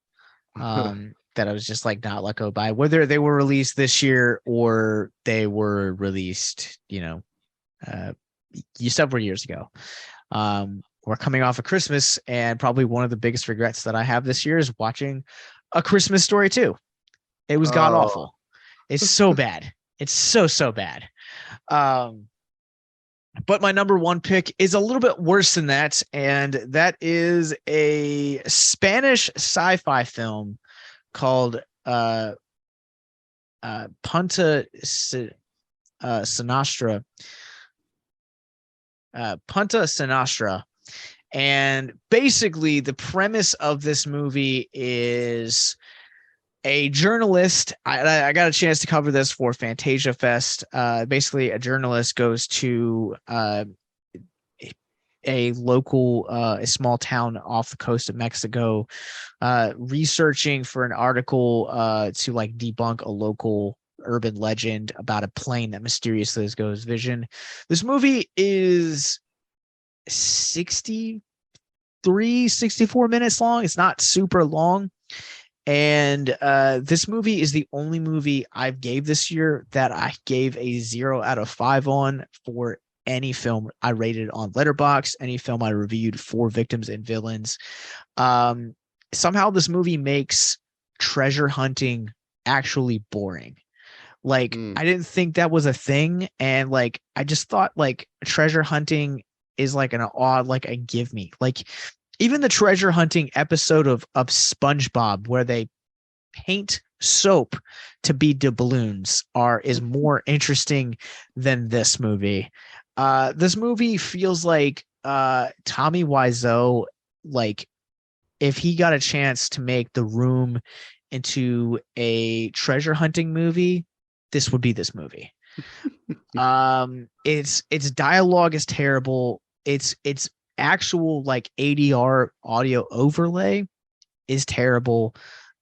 That I was just like not let go by, whether they were released this year or they were released, several years ago. We're coming off of Christmas, and probably one of the biggest regrets that I have this year is watching A Christmas Story 2. It was god awful. It's so bad. It's so bad. But my number one pick is a little bit worse than that, and that is a Spanish sci-fi film called Punta Sinastra, Punta Sinastra. And basically, the premise of this movie is a journalist. I got a chance to cover this for Fantasia Fest. Basically, a journalist goes to a local, a small town off the coast of Mexico, researching for an article to like debunk a local urban legend about a plane that mysteriously goes vision. This movie is 64 minutes long. It's not super long. And this movie is the only movie I've gave this year that I gave a 0 out of 5 on for any film I rated on Letterboxd, any film I reviewed for Victims and Villains. Somehow this movie makes treasure hunting actually boring. Like, I didn't think that was a thing. And like, I just thought like treasure hunting is like an odd, like a give me. Like, even the treasure hunting episode of SpongeBob where they paint soap to be doubloons is more interesting than this movie. This movie feels like Tommy Wiseau, like if he got a chance to make The Room into a treasure hunting movie, this would be this movie. Its dialogue is terrible. It's actual like ADR audio overlay is terrible.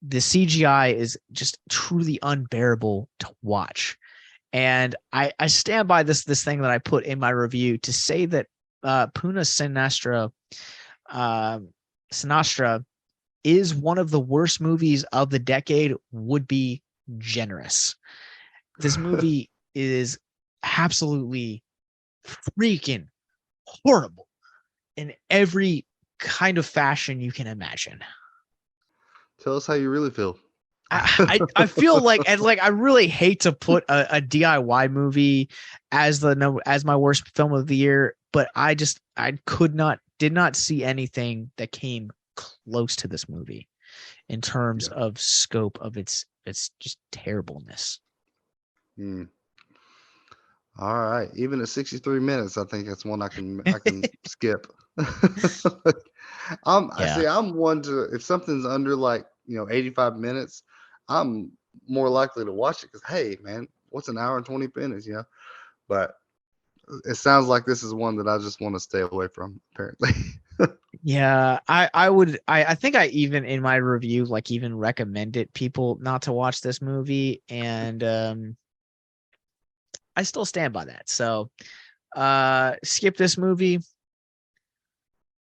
The CGI is just truly unbearable to watch. And I stand by this thing that I put in my review to say that Puna Sinastra is one of the worst movies of the decade would be generous. This movie is absolutely freaking horrible in every kind of fashion you can imagine. Tell us how you really feel. I feel like, and like I really hate to put a DIY movie as my worst film of the year, but I did not see anything that came close to this movie in terms of scope of its just terribleness. All right, even at 63 minutes, I think that's one I can skip. I'm one to, if something's under like 85 minutes, I'm more likely to watch it because hey man, what's an hour and 20 minutes, But it sounds like this is one that I just want to stay away from, apparently. Yeah, I think I even in my review like even recommended people not to watch this movie, and I still stand by that. So skip this movie.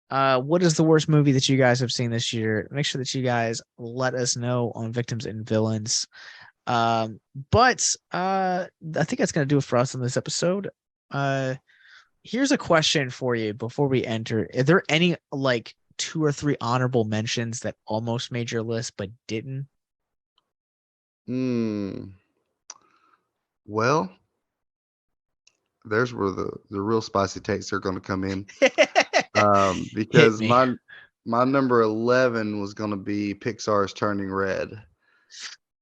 What is the worst movie that you guys have seen this year? Make sure that you guys let us know on Victims and Villains. But I think that's gonna do it for us on this episode. Here's a question for you before we enter. Are there any like 2 or 3 honorable mentions that almost made your list but didn't? Well, there's where the real spicy takes are going to come in. Because my number 11 was going to be Pixar's Turning Red.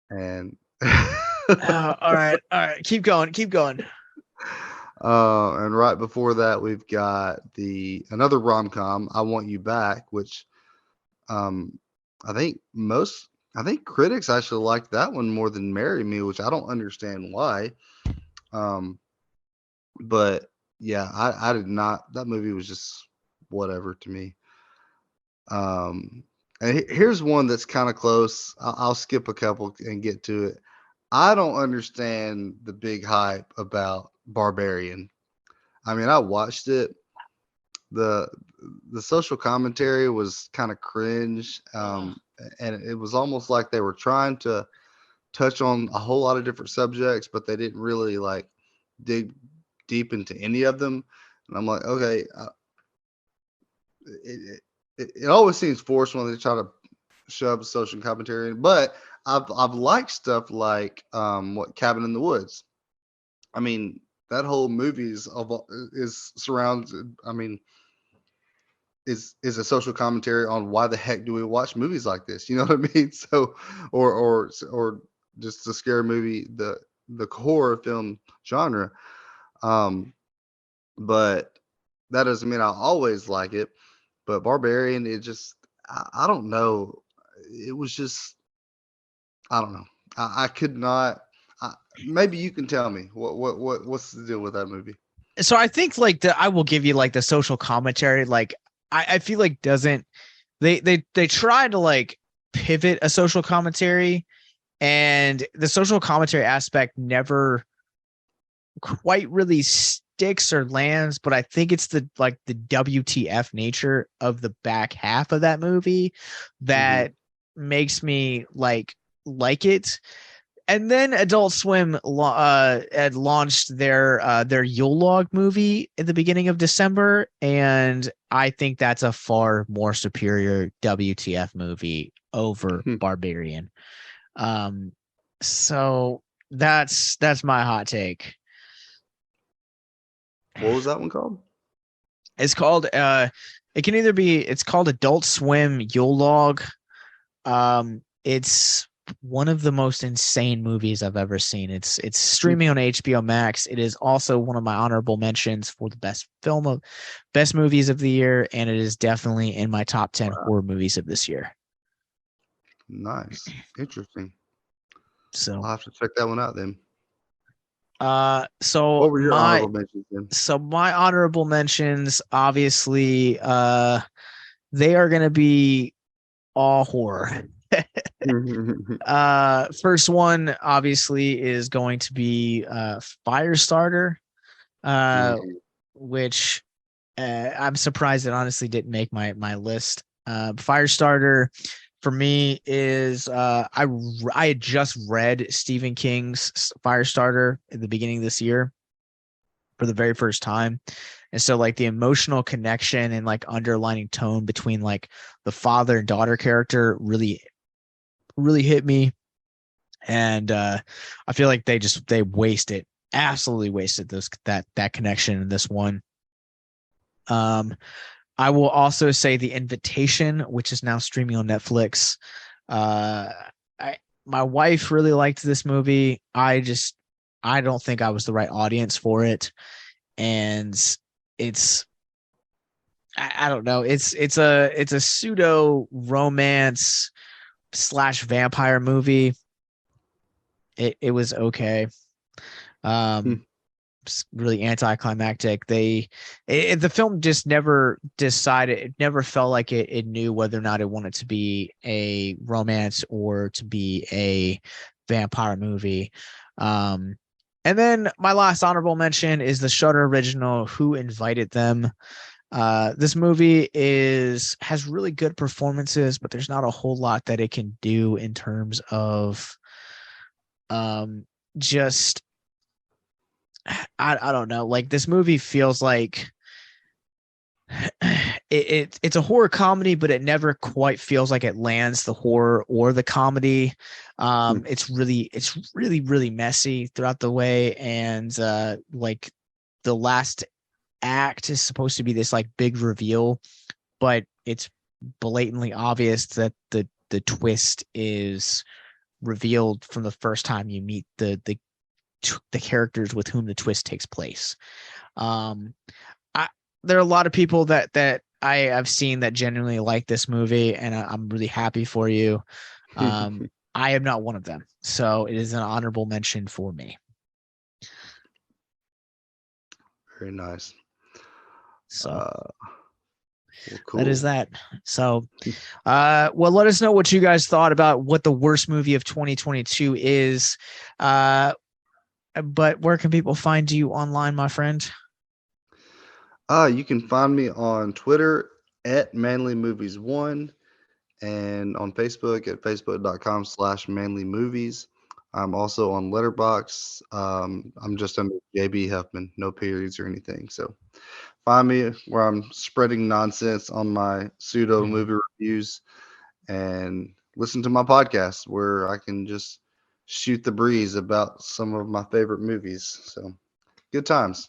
And all right. Keep going. And right before that, we've got another rom-com, I Want You Back, which I think critics actually liked that one more than Marry Me, which I don't understand why. But yeah, I did not. That movie was just whatever to me. And here's one that's kind of close. I'll skip a couple and get to it. I don't understand the big hype about Barbarian. I mean, I watched it. The social commentary was kind of cringe, and it was almost like they were trying to touch on a whole lot of different subjects, but they didn't really like dig deep into any of them. And I'm like, okay, it always seems forced when they try to shove social commentary in, but I've liked stuff like what Cabin in the Woods. I mean, that whole movie is surrounded. I mean, is a social commentary on why the heck do we watch movies like this? You know what I mean? So, or just a scary movie. the horror film genre. Um, but that doesn't mean I'll always like it. But Barbarian, it just I don't know. It was just I don't know. I could not. Maybe you can tell me what's the deal with that movie. So I think like I will give you like the social commentary. Like I feel like doesn't they try to like pivot a social commentary, and the social commentary aspect never quite really sticks or lands. But I think it's the WTF nature of the back half of that movie that makes me like it. And then Adult Swim had launched their Yule Log movie at the beginning of December, and I think that's a far more superior WTF movie over Barbarian. So that's my hot take. What was that one called? It's called it's called Adult Swim Yule Log. It's one of the most insane movies I've ever seen. It's streaming on HBO Max. It is also one of my honorable mentions for the best movies of the year, and it is definitely in my top 10 horror movies of this year. Nice. Interesting. So I'll have to check that one out then. So what were your honorable mentions then? So my honorable mentions, obviously, they are going to be all horror. First one obviously is going to be Firestarter, which I'm surprised it honestly didn't make my list. Firestarter for me is I had just read Stephen King's Firestarter at the beginning of this year for the very first time. And so like the emotional connection and like underlining tone between like the father and daughter character really hit me. And I feel like they absolutely wasted that connection in this one. I will also say The Invitation, which is now streaming on Netflix. My wife really liked this movie. I don't think I was the right audience for it. And I don't know. It's a pseudo romance / vampire movie. It was okay. Really anticlimactic. The film just never decided. It never felt like it knew whether or not it wanted to be a romance or to be a vampire movie. And then my last honorable mention is the Shudder original, Who Invited Them. This movie has really good performances, but there's not a whole lot that it can do in terms of just I don't know. Like this movie feels like it's a horror comedy, but it never quite feels like it lands the horror or the comedy. It's really messy throughout the way, and like the last act is supposed to be this like big reveal, but it's blatantly obvious that the twist is revealed from the first time you meet the characters with whom the twist takes place. There are a lot of people that I have seen that genuinely like this movie, and I'm really happy for you. I am not one of them, so it is an honorable mention for me. Very nice. So well, cool. That is that. So, well, let us know what you guys thought about what the worst movie of 2022 is. But where can people find you online, my friend? You can find me on Twitter at manlymovies1 and on Facebook at facebook.com/manlymovies. I'm also on Letterboxd. I'm just under JB Huffman, no periods or anything. So find me where I'm spreading nonsense on my pseudo movie reviews, and listen to my podcast where I can just shoot the breeze about some of my favorite movies. So good times.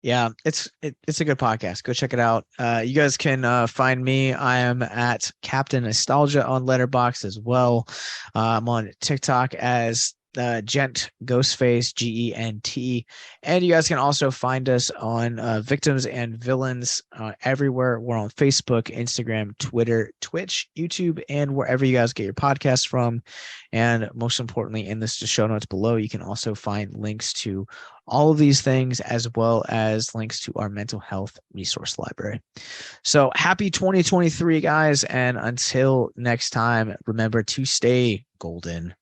Yeah, it's a good podcast. Go check it out. You guys can find me. I am at Captain Nostalgia on Letterboxd as well. I'm on TikTok as Gent Ghostface, Gent. And you guys can also find us on Victims and Villains everywhere. We're on Facebook, Instagram, Twitter, Twitch, YouTube, and wherever you guys get your podcasts from. And most importantly, in the show notes below, you can also find links to all of these things, as well as links to our mental health resource library. So happy 2023, guys. And until next time, remember to stay golden.